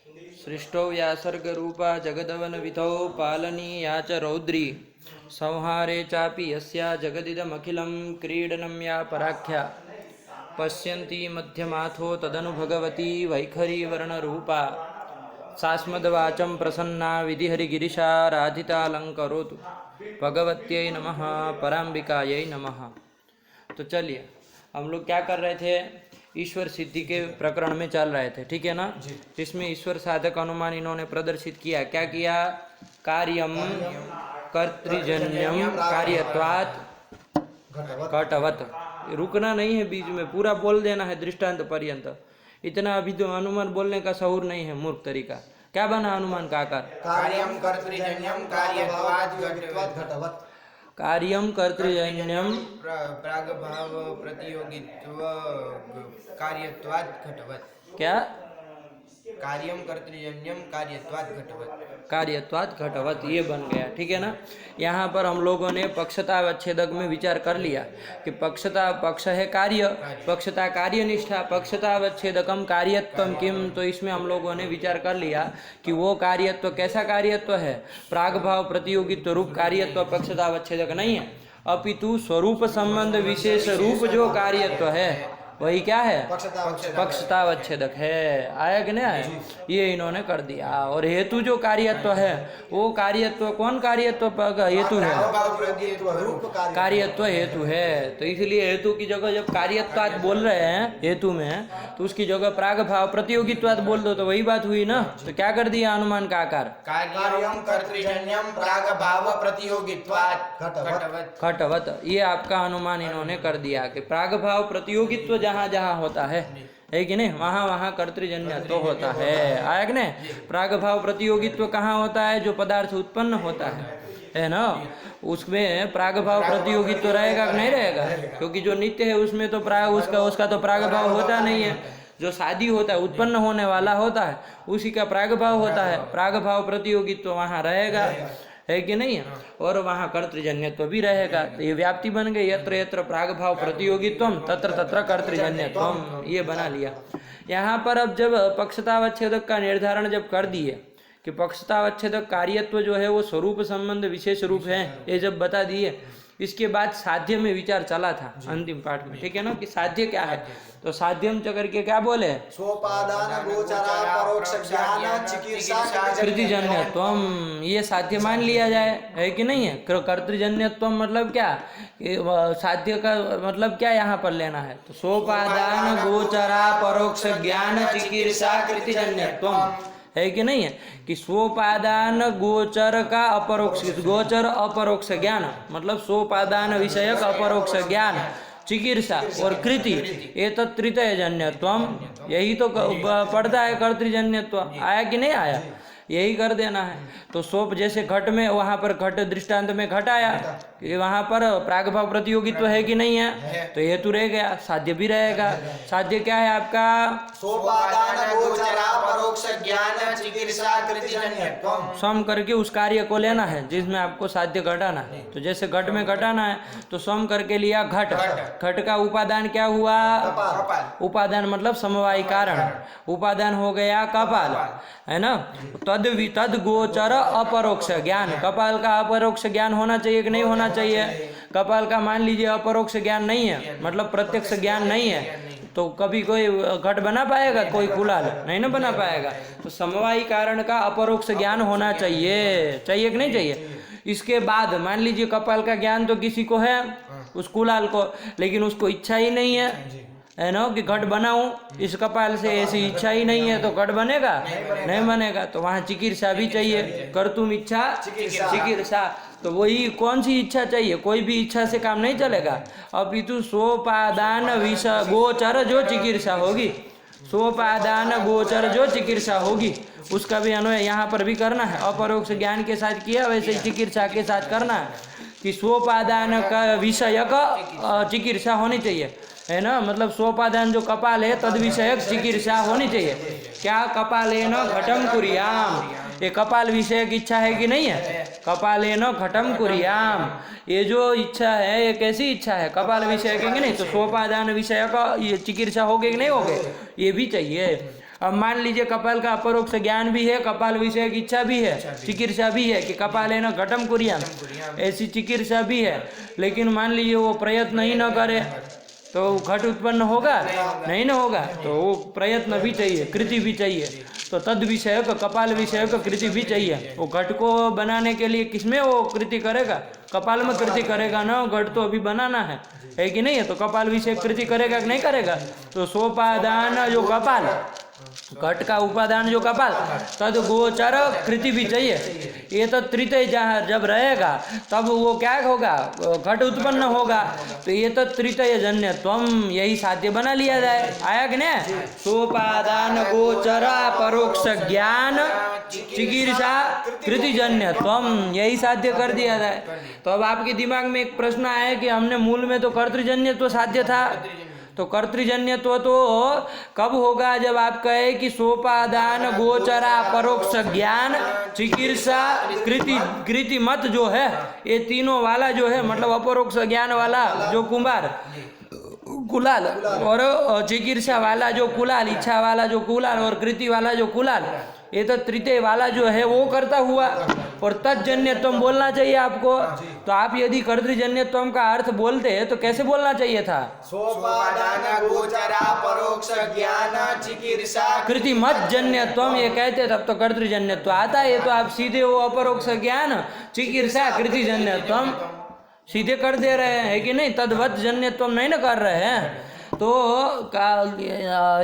सृष्टौ व्यासर्गरूपा जगदवनविधौ पालनीया च रौद्री संहारे चापि यस्या जगदिदमखिलं क्रीडनं या पराख्या पश्यन्ती मध्यमाथो तदनु भगवती वैखरी वर्णरूपा सास्मद्वाचं प्रसन्ना विधिहरिगिरिशा राधितालंकरोतु भगवत्यै नमः पराम्बिकायै नमः। तो चलिए हम लोग क्या कर रहे थे, ईश्वर सिद्धि के प्रकरण में चल रहे थे, ठीक है ना। जिसमें ईश्वर साधक अनुमान इन्होंने प्रदर्शित किया, क्या किया, कार्यम कर्तृजन्यम कार्यत्वात् घटवत्। रुकना नहीं है, बीच में पूरा बोल देना है दृष्टांत पर्यंत। इतना अभी तो अनुमान बोलने का सहूर नहीं है, मूर्ख तरीका। क्या बना अनुमान का आकार, कार्यम कर्तृजन्यम कार्यत्वात् घटवत्। कार्यम कर्तृजन्यम प्रागभाव प्रतियोगित्व कार्यत्वात् घटवत्। क्या, कार्यम कर्तृजन्यम कार्यत्वात् घटवत्, कार्यत्वात् घटवत्, ये बन गया, ठीक है ना। यहाँ पर हम लोगों ने पक्षतावच्छेदक में विचार कर लिया कि पक्षता पक्ष है कार्य, पक्षता कार्यनिष्ठा, पक्षतावच्छेदकम कार्यत्वम किम। तो इसमें हम लोगों ने विचार कर लिया कि वो कार्यत्व कैसा कार्यत्व है, प्रागभाव प्रतियोगित्व रूप कार्यत्व पक्षतावच्छेदक नहीं है, अपितु स्वरूप संबंध विशेष रूप जो कार्यत्व है वही क्या है, पक्षतावच्छेदक है। आया कि नहीं आया, ये इन्होंने कर दिया। और हेतु जो कार्यत्व है वो कार्यत्व कौन कार्यत्व हेतु है, कार्यत्व हेतु है। तो इसलिए हेतु की जगह जब कार्यत्वात् बोल रहे हैं हेतु में, तो उसकी जगह प्राग भाव प्रतियोगित्वात् बोल दो तो वही बात हुई ना। तो क्या कर दिया अनुमान का आकार, कार्यम कर्तृजन्यम प्राग भाव प्रतियोगित्वात् घटवत्। ये आपका अनुमान इन्होंने कर दिया कि प्राग भाव प्रतियोगित्व जहाँ जहाँ होता है कि नहीं, वहाँ वहाँ कर्तृजन्यत्व तो होता है। आया कि नहीं, प्राग भाव प्रतियोगित्व कहाँ होता है, जो पदार्थ उत्पन्न होता है ना, उसमें प्राग भाव प्रतियोगित्व तो रहेगा कि नहीं रहेगा, क्योंकि जो नित्य है उसमें तो प्राग उसका तो प्राग भाव होता नहीं है। जो शादी होता है उत्पन्न होने वाला होता है उसी का प्राग भाव होता है, प्राग भाव प्रतियोगित्व तो वहाँ रहेगा, है कि नहीं। और वहाँ कर्तृजन्यत्व भी रहेगा। तो ये व्याप्ति बन गई, यत्र यत्र प्राग भाव प्रतियोगित्वम तत्र तत्र कर्तृजन्यत्वम, ये बना लिया। यहाँ पर अब जब पक्षतावच्छेदक का निर्धारण जब कर दिए कि पक्षतावच्छेदक कार्यत्व जो है वो स्वरूप संबंध विशेष रूप है, ये जब बता दिए, इसके बाद साध्य में विचार चला था अंतिम पाठ में, ठीक है ना, कि साध्य क्या है। तो साध्यम च करके क्या बोले, सोपादान गोचरा परोक्ष ज्ञान चिकित्सा कृतिजन्यत्वम, ये साध्य मान लिया जाए, है कि नहीं है। कर्तृजन्यत्वम मतलब क्या, साध्य का मतलब क्या यहाँ पर लेना है, तो सोपादान गोचरा परोक्ष ज्ञान चिकित्सा कृतिजन्यत्वम, है कि नहीं है, कि सोपादान गोचर का अपरोक्ष, गोचर अपरोक्ष ज्ञान मतलब सोपादान विषयक अपरोक्ष ज्ञान, चिकित्सा और कृति, ये तो तृतीयजन्यत्वम, यही तो पड़ता है कर्तृजन्यत्व। आया कि नहीं आया, यही कर देना है। तो सोप जैसे घट में, वहाँ पर घट दृष्टांत में घट आया कि वहाँ पर प्रागभाव प्रतियोगित्व है कि नहीं है, तो हेतु रह गया, साध्य भी रहेगा। साध्य क्या है आपका, सोपादान गोचरा परोक्ष ज्ञान चिकित्सा कृतिजन्यत्वम, सम करके उस कार्य को लेना है जिसमें आपको साध्य घटाना है। तो जैसे घट में घटाना है तो सम करके लिया घट, घट का उपादान क्या हुआ, उपादान मतलब समवायी कारण, उपादान हो गया कपाल, है ना। तद गोचर अपरोक्ष ज्ञान, कपाल का अपरोक्ष ज्ञान होना चाहिए कि नहीं होना चाहिए। कपाल का मान लीजिए अपरोक्ष ज्ञान नहीं है, मतलब प्रत्यक्ष ज्ञान नहीं है, तो कभी कोई घट बना पाएगा, कोई कुलाल नहीं ना बना पाएगा। तो समवायी कारण का अपरोक्ष ज्ञान होना चाहिए, चाहिए कि नहीं चाहिए। इसके बाद मान लीजिए कपाल का ज्ञान तो किसी को है, उस कुलाल को, लेकिन उसको इच्छा ही नहीं है ना कि घट बनाऊं, इस कपाल से ऐसी इच्छा ही नहीं है, तो घट बनेगा नहीं बनेगा। तो वहाँ चिकित्सा भी चाहिए, कर्तुम इच्छा चिकित्सा। तो वही कौन सी इच्छा चाहिए, कोई भी इच्छा से काम नहीं चलेगा, अपितु सोपादान विषय गोचर जो चिकित्सा होगी, सोपादान गोचर जो चिकित्सा होगी उसका भी अन्वय यहाँ पर भी करना है। अपरोक्ष ज्ञान के साथ किया वैसे ही चिकित्सा के साथ करना है कि सोपादान का विषय का चिकित्सा होनी चाहिए, है ना। मतलब सोपादान जो कपाल है तद विषयक चिकित्सा होनी चाहिए। क्या कपाल है न घटम कुरियाम, ये कपाल विषयक इच्छा है कि नहीं है, कपाल है न घटम कुरियाम, ये जो इच्छा है ये कैसी इच्छा है, कपाल विषयक है कि नहीं। तो सोपादान विषय का ये चिकित्सा होगी कि नहीं होगी, ये भी चाहिए। अब मान लीजिए कपाल का अपरोक्ष ज्ञान भी है, कपाल विषय की इच्छा भी है, चिकित्सा भी है कि कपाल है ना घटम कुरियाम, ऐसी चिकित्सा भी है, लेकिन मान लीजिए वो प्रयत्न ही न करे तो घट उत्पन्न होगा नहीं ना होगा, तो वो प्रयत्न भी चाहिए, कृति भी चाहिए, तो तद विषय का कपाल विषय का कृति भी चाहिए। वो घट को बनाने के लिए किसमें वो कृति करेगा, कपाल में कृति करेगा ना, घट तो अभी बनाना है कि नहीं है, तो कपाल विषय कृति करेगा कि नहीं करेगा। तो सोपादान जो कपाल, घट का उपादान जो कपाल, तद गोचर कृति भी चाहिए। ये तो तृतीय जहाँ जब रहेगा तब वो क्या होगा, घट उत्पन्न होगा, तो ये तो तृतीय जन्य त्वम यही साध्य बना लिया जाए। आया कि नहीं, सोपादान गोचर परोक्ष ज्ञान चिकीर्षा कृति जन्य त्वम यही साध्य कर दिया जाए। तो अब आपके दिमाग में एक प्रश्न आया कि हमने मूल में तो कर्तृजन्य तो साध्य था, तो कर्तृजन्यत्व तो कब होगा, जब आप कहे कि सोपादान गोचरा परोक्ष ज्ञान चिकित्सा कृति मत जो है, ये तीनों वाला जो है, मतलब अपरोक्ष ज्ञान वाला जो कुमार कुलाल और चिकित्सा वाला जो कुलाल, इच्छा वाला जो कुलाल और कृति वाला जो कुलाल, ये तो तृतीय वाला जो है वो करता हुआ, और तज्जन्यत्वम बोलना चाहिए आपको। तो आप यदि कर्तृजन्यत्वम का अर्थ बोलते हैं तो कैसे बोलना चाहिए था, सोपादान गोचरा परोक्ष ज्ञान चिकीर्षा कृति मत जन्यत्वम ये कहते तब तो कर्तृजन्यत्व आता है। ये तो आप सीधे वो अपरोक्ष ज्ञान चिकीर्षा कृति जन्यत्वम सीधे कर दे रहे हैं कि नहीं, तद्वत जन्यत्वम नहीं ना कर रहे हैं। तो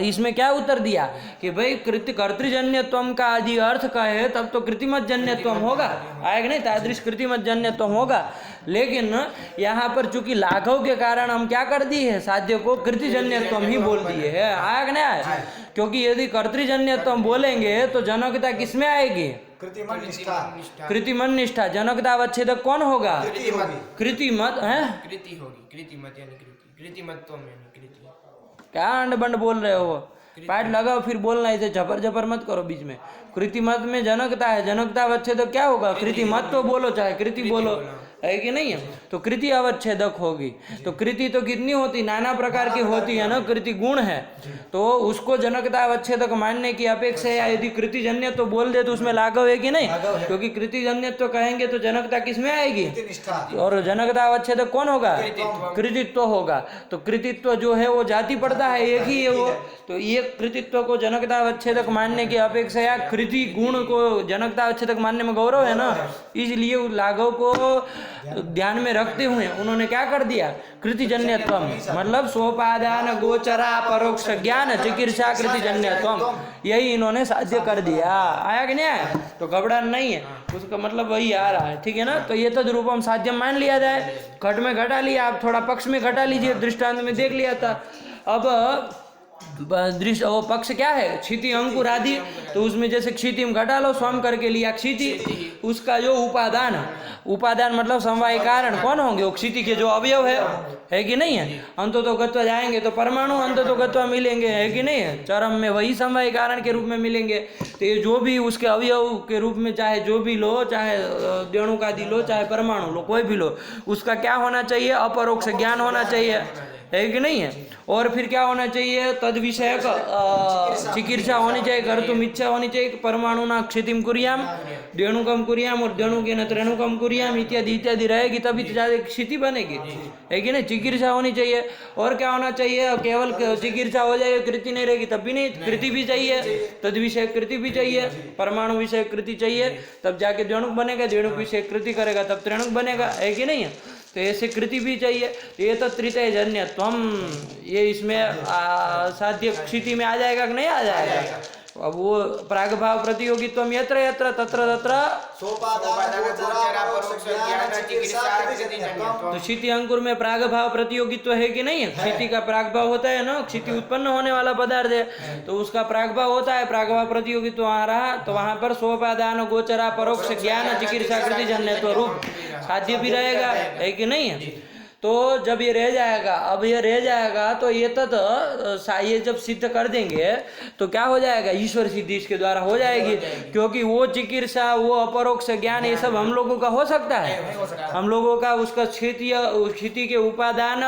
इसमें क्या उत्तर दिया कि भाई कर्तृजन्यत्वम का यदि अर्थ कहे तब तो कृतिमत जन्यत्वम होगा, आएगा नहीं, तादृश कृतिमत जन्यत्वम होगा। लेकिन यहाँ पर चूंकि लाघव के कारण हम क्या कर दिए है, साध्य को कृतिजन्यत्वम ही बोल दिए है, आया कि नहीं आया, क्योंकि यदि कर्तृजन्यत्वम बोलेंगे तो जनकता किसमें आएगी, कृतिमत निष्ठा। जनकता अवच्छेदक कौन होगा, कृतिमत है, कृति होगी, कृतिमत यानी कृतिमत्वम यानी कृति। क्या अंड बंड बोल रहे हो, पाठ लगाओ फिर बोलना, इसे झपर झपर मत करो बीच में। कृतिमत में जनकता है, जनकता अवच्छेदक क्या होगा, कृतिमत तो बोलो चाहे कृति बोलो, है कि नहीं है, तो कृति अवच्छेदक होगी। तो कृति तो कितनी होती, नाना प्रकार की होती है ना, कृति गुण है, तो उसको जनकता अवच्छेदक मानने की अपेक्षा है यदि कृतिजन्य तो बोल दे तो उसमें लाघव है कि नहीं, क्योंकि कृतिजन्य तो कहेंगे तो जनकता किसमें आएगी, और जनकता अवच्छेदक कौन होगा, कृतित्व होगा। तो कृतित्व जो है वो जाति पड़ता है, एक ही है वो, तो ये कृतित्व को जनकता अवच्छेदक मानने की अपेक्षा कृति गुण को जनकता अवच्छेदक मानने में गौरव है ना, इसलिए लाघव को ध्यान में रखते हुए उन्होंने क्या कर दिया, कृतिजन्यत्वम मतलब सोपादान गोचरा परोक्ष ज्ञान चिकित्सा कृतिजन्यत्वम यही इन्होंने साध्य कर दिया। आया कि नहीं आया, तो घबराना नहीं है, उसका मतलब वही आ रहा है, ठीक है ना। तो ये तो रूपम साध्य मान लिया जाए, घट में घटा लिया, आप थोड़ा पक्ष में घटा लीजिए, दृष्टांत में देख लिया था। अब दृश्य वो पक्ष क्या है, क्षिति अंकुर आदि, तो उसमें जैसे क्षिति में घटा लो, स्वयं करके लिया क्षिति, उसका जो उपादान, उपादान मतलब समवाय कारण कौन होंगे, वो क्षिति के जो अवयव है कि नहीं है, अंततोगत्व जाएंगे तो परमाणु अंततोगत्व मिलेंगे, है कि नहीं है, चरम में वही समवाय कारण के रूप में मिलेंगे। तो ये जो भी उसके अवयव के रूप में चाहे जो भी लो, चाहे द्यणुकादि लो चाहे परमाणु लो, कोई भी लो, उसका क्या होना चाहिए, अपरोक्ष ज्ञान होना चाहिए, है कि नहीं है। और फिर क्या होना चाहिए, तद विषयक चिकित्सा होनी चाहिए, कर्तुम इच्छा होनी चाहिए, परमाणु ना क्षितिम कुरियाम द्यणुकम कुरियाम और द्यणु के न त्रेणुकम कुरियाम इत्यादि इत्यादि रहेगी, तभी तो ज्यादा क्षिति बनेगी, है कि नहीं, चिकित्सा होनी चाहिए। और क्या होना चाहिए, केवल चिकित्सा हो जाएगी, कृति नहीं रहेगी तब भी नहीं, कृति भी चाहिए, तद विषय कृति भी चाहिए, परमाणु विषय कृति चाहिए, तब जाके द्यणुक बनेगा, द्यणुक विषय कृति करेगा तब त्रेणुक बनेगा, है कि नहीं है। तो ऐसे कृति भी चाहिए, तो ये तो तृतीय जन्यत्वम ये इसमें साध्य क्षिति में आ जाएगा कि नहीं आ जाएगा। अब वो प्रागभाव प्रतियोगित्वम यत्र यत्र तत्र तत्र तो क्षिति अंकुर में प्रागभाव प्रतियोगित्व है कि नहीं है, क्षिति का प्रागभाव होता है ना, क्षिति उत्पन्न होने वाला पदार्थ है तो उसका प्रागभाव होता है, प्रागभाव प्रतियोगित्व वहां रहा, तो वहां पर सोपादान गोचरा परोक्ष ज्ञान चिकित्सा कृति जन्यत्व रूप साध्य भी रहेगा, है कि नहीं है। तो जब ये रह जाएगा, अब ये रह जाएगा तो ये ये जब सिद्ध कर देंगे तो क्या हो जाएगा, ईश्वर सिद्धि इसके द्वारा हो जाएगी, क्योंकि वो चिकित्सा वो अपरोक्ष ज्ञान ये सब हम लोगों का हो सकता है, हम लोगों का उसका क्षिति के उपादान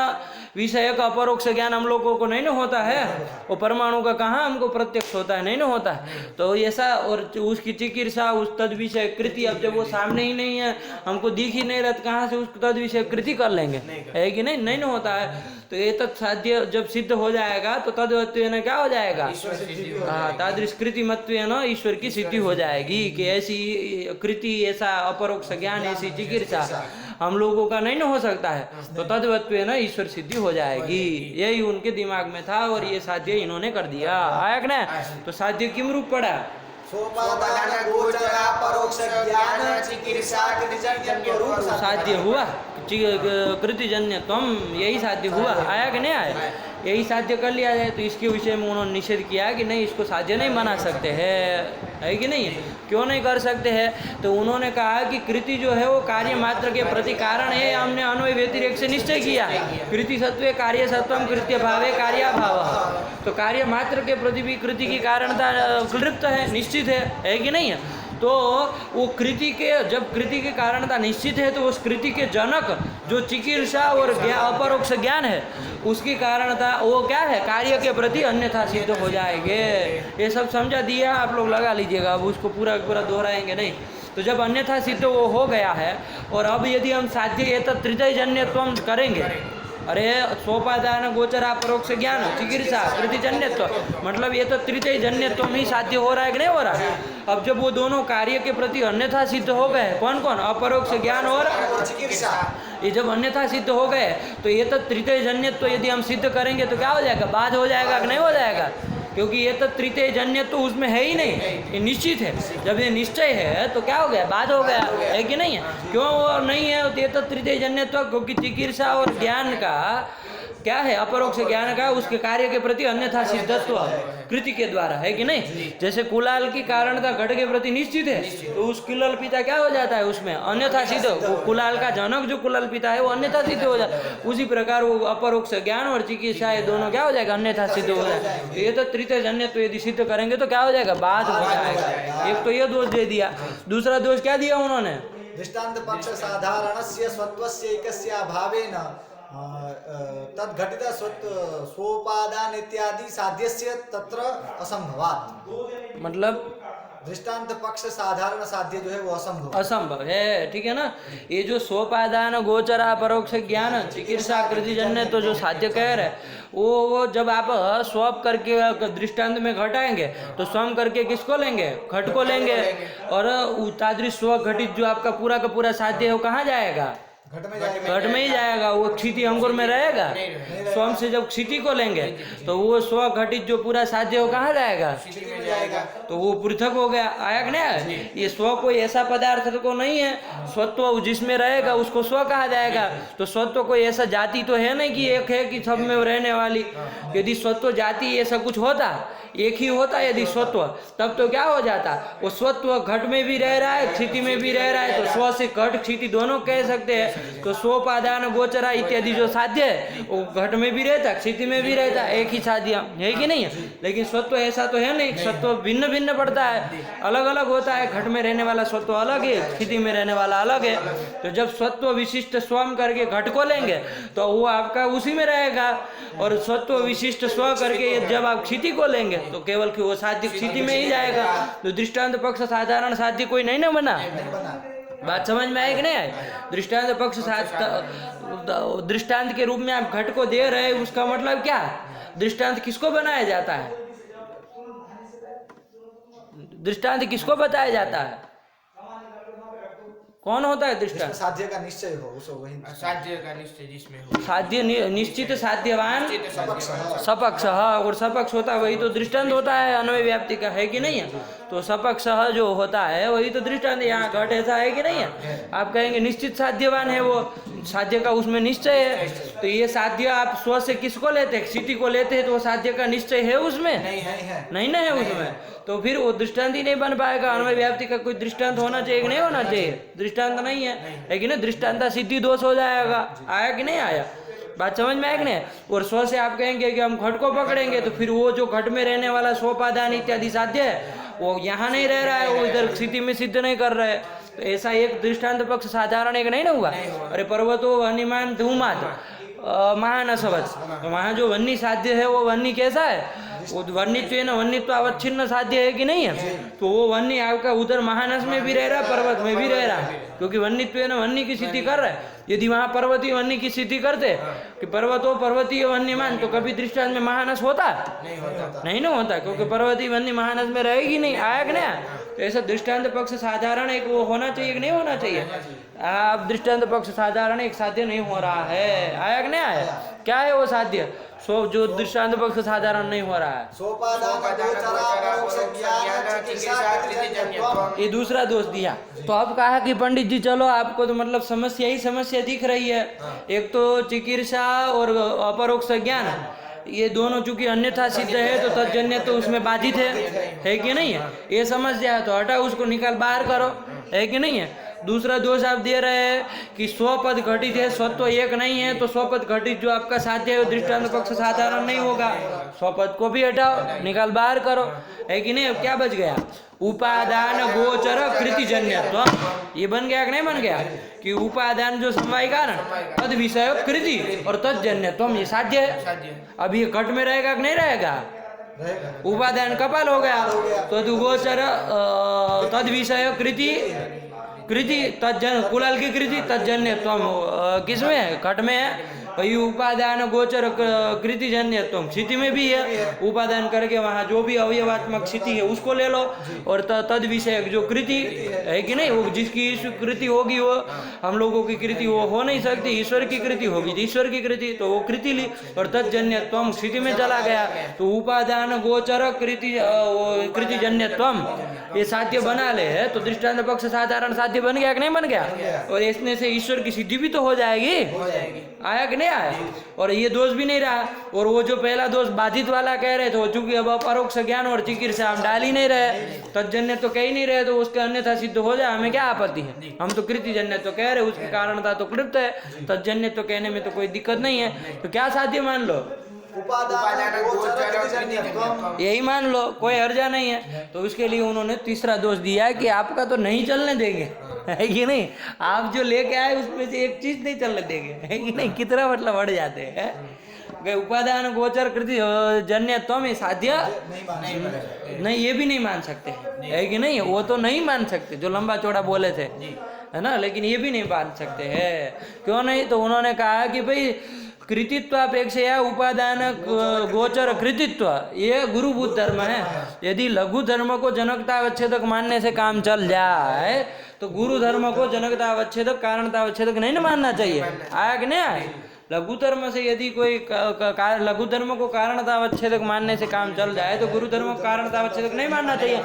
विषय का अपरोक्ष ज्ञान हम लोगों को नहीं ना होता है, वो परमाणु का कहाँ हमको प्रत्यक्ष होता है, नहीं ना होता है। तो ऐसा, और उसकी चिकित्सा उस तद विषय कृति, अब जब वो सामने ही नहीं है, हमको दिख ही नहीं रहता, कहाँ से उस तद विषय कृति कर लेंगे, है कि नहीं, नहीं ना होता है। तो ये तत् साध्य जब सिद्ध हो जाएगा तो तद्वत्वेन क्या हो जाएगा, हाँ, तादृश कृतिमत्वेन ईश्वर की सिद्धि हो जाएगी कि ऐसी कृति, ऐसा अपरोक्ष ज्ञान, ऐसी चिकित्सा हम लोगों का नहीं ना हो सकता है, तो तद्वत्वेन ईश्वर सिद्धि हो जाएगी। यही उनके दिमाग में था और ये साध्य इन्होंने कर दिया। आया कि ना? तो साध्य किम रूप पड़ा, सोपादान गोचरा परोक्ष ज्ञान चिकीर्षा कृतिजन्य रूप साध्य हुआ, कृतिजन्य तुम, यही साध्य हुआ। आया कि नहीं आया? यही साध्य कर लिया जाए तो इसके विषय में उन्होंने निषेध किया कि नहीं, इसको साध्य नहीं बना सकते है कि नहीं? क्यों नहीं कर सकते हैं? तो उन्होंने कहा कि कृति जो है वो कार्य मात्र के प्रति कारण है, हमने अन्वय व्यतिरेक से निश्चय किया। कृति सत्वे कार्य सत्वम कृत्य भावे कार्याभाव, तो कार्य मात्र के प्रति भी कृति की कारणता क्लिप्त है, निश्चित है कि नहीं है? तो वो कृति के, जब कृति के कारणता निश्चित है तो उस कृति के जनक जो चिकीर्षा और अपरोक्ष ज्ञान है उसकी कारणता वो क्या है, कार्य के प्रति अन्यथा सिद्ध हो जाएंगे। ये सब समझा दिया, आप लोग लगा लीजिएगा, अब उसको पूरा पूरा दोहराएंगे नहीं। तो जब अन्यथा सिद्ध वो हो गया है, और अब यदि हम साध्य ये तो तृतीय जन्यत्व करेंगे, अरे सोपादान गोचरा परोक्ष ज्ञान चिकित्सा कृतिजन्यत्व, मतलब ये तो तृतीय जन्यत्व ही साध्य हो रहा है कि नहीं हो रहा है? अब जब वो दोनों कार्य के प्रति अन्यथा सिद्ध हो गए, कौन कौन, अपरोक्ष ज्ञान और चिकीर्षा, ये जब अन्यथा सिद्ध हो गए तो ये तो तृतीय जन्यत्व यदि हम सिद्ध करेंगे तो क्या हो जाएगा, बाध हो जाएगा कि नहीं हो जाएगा? क्योंकि ये तो तृतीय जन्य तो उसमें है ही नहीं, ये निश्चित है। जब ये निश्चय है तो क्या हो गया, बाध हो गया, है कि नहीं है? क्यों वो नहीं है, तो ये तो तृतीय जन्यत्व, क्योंकि चिकित्सा और ज्ञान का क्या है, अपरोक्ष ज्ञान का उसके कार्य के प्रति अन्यथा सिद्धत्व कृति के द्वारा, है कि नहीं? जैसे कुलाल की कारणता घट के प्रति निश्चित है, तो उस कुलाल पिता क्या हो जाता है, उसमें अन्यथा सिद्ध, वो कुलाल का जनक जो कुलाल पिता है वो अन्यथा सिद्ध हो जाता है। उसी प्रकार वो अपरोक्ष ज्ञान और चिकित्सा ये दोनों क्या हो जाएगा, अन्यथा सिद्ध हो जाएगा। तो ये तो तृतीय जन्य, तो यदि सिद्ध करेंगे तो क्या हो जाएगा, बाध हो जाएगा। एक तो ये दोष दे दिया, दूसरा दोष क्या दिया उन्होंने, दृष्टांत पक्ष साधारणस्य स्वत्वस्य एकस्य अभावेन तद्घटित सोपादान इत्यादि साध्यस्य तत्र असंभवात्, मतलब दृष्टांत पक्ष साधारण साध्य जो है वो असंभव है, ठीक है ना? ये जो सोपादान गोचरा परोक्ष ज्ञान चिकित्सा कृतिजन्य तो जो साध्य कह रहे वो जब आप स्वप करके दृष्टांत में घटाएंगे तो स्वम करके किसको लेंगे, घट को लेंगे, और तादृश स्व घटित जो आपका पूरा का पूरा साध्य है वो कहाँ जाएगा, घट में ही जाएगा। वो क्षिति अंकुर में रहेगा। स्वम से जब क्षिति को लेंगे तो वो स्व घटित जो पूरा साध्य हो कहाँ जाएगा, तो वो पृथक हो गया। आया कि नहीं? ये स्व कोई ऐसा पदार्थ को नहीं है, स्वत्व जिसमें रहेगा उसको स्व कहा जाएगा। तो स्वत्व कोई ऐसा जाति तो है नहीं कि एक है कि सब में रहने वाली। यदि स्वत्व जाति ऐसा कुछ होता, एक ही होता यदि स्वत्व, तब तो क्या हो जाता, वो स्वत्व घट में भी रह रहा है क्षिति में भी रह रहा है, तो स्व से घट क्षिति दोनों कह सकते हैं। तो सोपादान गोचरा इत्यादि जो साध्य है वो घट में भी रहता क्षिति में भी रहता, एक ही साध्य है कि नहीं है? लेकिन स्वत्व ऐसा तो है नहीं, स्वत्व भिन्न भिन्न पड़ता है, अलग अलग होता है। घट में रहने वाला स्वत्व अलग है, क्षिति में रहने वाला अलग है। तो जब स्वत्व विशिष्ट स्वम करके घट को लेंगे तो वो आपका उसी में रहेगा, और स्वत्व विशिष्ट स्व करके जब आप क्षिति को लेंगे तो केवल कि वो साध्य स्थिति में ही जाएगा। तो दृष्टांत पक्ष साधारण साध्य कोई नहीं ना बना। बात समझ में आए कि नहीं आए? दृष्टांत पक्ष दृष्टांत के रूप में आप घट को दे रहे, उसका मतलब क्या? दृष्टांत किसको बनाया जाता है? दृष्टांत किसको बताया जाता है? कौन होता है दृष्टांत? साध्य का निश्चय हो, उसको वही साध्य का निश्चय जिसमें हो, साध्य निश्चित साध्यवान सपक्ष, और सपक्ष होता है वही तो दृष्टांत होता है अन्वय व्याप्ति का, है कि नहीं है? तो सपक्ष जो होता है वही तो दृष्टांत। यहाँ घट ऐसा है कि नहीं है? आप कहेंगे निश्चित साध्यवान है, वो साध्य का उसमें निश्चय है। तो ये साध्य आप स्व से किसको लेते हैं? स्थिति को लेते हैं, तो वो साध्य का निश्चय है उसमें? नहीं है उसमें। तो फिर वो दृष्टांत ही नहीं बन पाएगा। अन्वय व्याप्ति का कोई दृष्टांत होना चाहिए कि नहीं होना चाहिए? दृष्टांत नहीं है, लेकिन दृष्टांत सिद्धि दोष हो जाएगा। आया कि नहीं आया? बात समझ में आया कि नहीं? और स्व से आप कहेंगे कि हम घट को पकड़ेंगे तो फिर वो जो घट में रहने वाला सोपादान इत्यादि साध्य है वो यहाँ नहीं रह रहा है, वो इधर स्थिति में सिद्ध नहीं कर रहा है। तो ऐसा एक दृष्टांत पक्ष साधारण एक नहीं ना हुआ। अरे पर्वतो हनिमान धूमात, महानसवच। तो वहाँ जो वन्नी साध्य है वो वन्नी कैसा है, वो वर्णित्व न वन्नित्व अवच्छिन्न साध्य है कि नहीं है। तो वो वन्नी आपका उधर महानस में भी रह रहा है, पर्वत में भी रह रहा है, क्योंकि वन्नित्व न वन्नी की सिद्धि कर रहा है। यदि वहाँ पर्वतीय वन्नी की सिद्धि करते कि पर्वतो पर्वतीय वन्यमान, तो कभी दृष्टांत में महानस होता नहीं ना होता, क्योंकि पर्वतीय वन्य महानस में रहेगी नहीं। आया कि नहीं? तो ऐसा दृष्टांत पक्ष साधारण एक वो होना चाहिए कि नहीं होना चाहिए। आप दृष्टांत पक्ष साधारण एक साध्य नहीं हो रहा है। आया कि नहीं आया? क्या है वो साध्य? सो जो दृष्टांत पक्ष साधारण नहीं हो रहा है, ये दूसरा दोष दिया। तो अब कहा कि पंडित जी चलो आपको तो मतलब समस्या ही समस्या दिख रही है। एक तो चिकित्सा और अपरोक्ष ज्ञान, ये दोनों चूंकि अन्यथा सिद्ध है तो तज्जन्य तो उसमें बाधित है कि नहीं है। ये समस्या है तो हटाओ, उसको निकाल बाहर करो, है कि नहीं है। दूसरा दोष आप दे रहे हैं कि स्वपद घटित है, स्वत्व एक नहीं है, तो स्वपद घटित जो आपका साध्य है वो दृष्टांत पक्ष साधारण नहीं होगा। स्वपद को भी हटाओ, निकाल बाहर करो, है कि नहीं। क्या बच गया? उपादान गोचर कृतिजन्यत्व। ये बन गया कि नहीं बन गया कि उपादान जो समवाय कारण, तद विषय कृति और तज्जन्यत्व, ये साध्य है। अब ये घट में रहेगा कि नहीं रहेगा? उपादान कपाल हो गया, तो गोचर तद विषय कृति तज्जन कुलाल की कृति तज्जन्यत्वम किसमें? घट में है। वही उपादान गोचर कृतिजन्यत्वम स्थिति में भी है। उपादान करके वहाँ जो भी अवयवात्मक स्थिति है उसको ले लो, और तद विषय जो कृति है कि नहीं, वो जिसकी कृति होगी वो हम लोगों की कृति वो हो नहीं सकती। ईश्वर की कृति होगी तो ईश्वर की कृति, तो वो कृति ली और तज्जन्यत्वम स्थिति में चला गया। तो उपादान गोचर कृतिजन्यत्वम ये साध्य बना ले है, तो दृष्टांत पक्ष साधारण साध्य बन गया कि नहीं बन गया। और इसमें से ईश्वर की सिद्धि भी तो हो जाएगी। आया कि नहीं आया? और ये दोष भी नहीं रहा। और वो जो पहला दोष बाधित वाला कह रहे थे, चूंकि अब अपरोक्ष ज्ञान और चिकित्सा हम डाल ही नहीं रहे, तज्जन्य तो कह ही नहीं रहे, तो उसके अन्यथा सिद्ध हो जाए, हमें क्या आपत्ति है। हम तो कृतिजन्य तो कह रहे, उसकी कारणता तो कृत है, तज्जन्य तो कहने में तो कोई दिक्कत नहीं है। तो क्या साध्य मान लो? यही मान लो, कोई हर्जा नहीं है। तो उसके लिए उन्होंने तीसरा दोष दिया कि आपका तो नहीं चलने देंगे, है कि नहीं। आप जो लेके आए उसमें से एक चीज नहीं चलने देंगे, है कि नहीं। कितना मतलब बढ़ जाते हैं। उपादान गोचर कृति जन्यत्व साध्य नहीं, ये भी नहीं मान सकते, है कि नहीं। वो तो नहीं मान सकते जो लंबा चौड़ा बोले थे, है ना, लेकिन ये भी नहीं मान सकते हैं। क्यों नहीं? तो उन्होंने कहा कि भाई कृतित्वापेक्षया उपादान गोचर कृतित्व ये गुरुभूत धर्म है। यदि लघु धर्म को जनकता अवच्छेदक मानने से काम चल जाए तो गुरु धर्म को जनकता अवच्छेदक कारणता अवच्छेदक नहीं मानना चाहिए। आया कि नहीं आया? लघु धर्म से यदि कोई लघु धर्म को कारणता अवच्छेदक मानने से काम चल जाए तो गुरु धर्म को कारणता अवच्छेदक नहीं मानना चाहिए।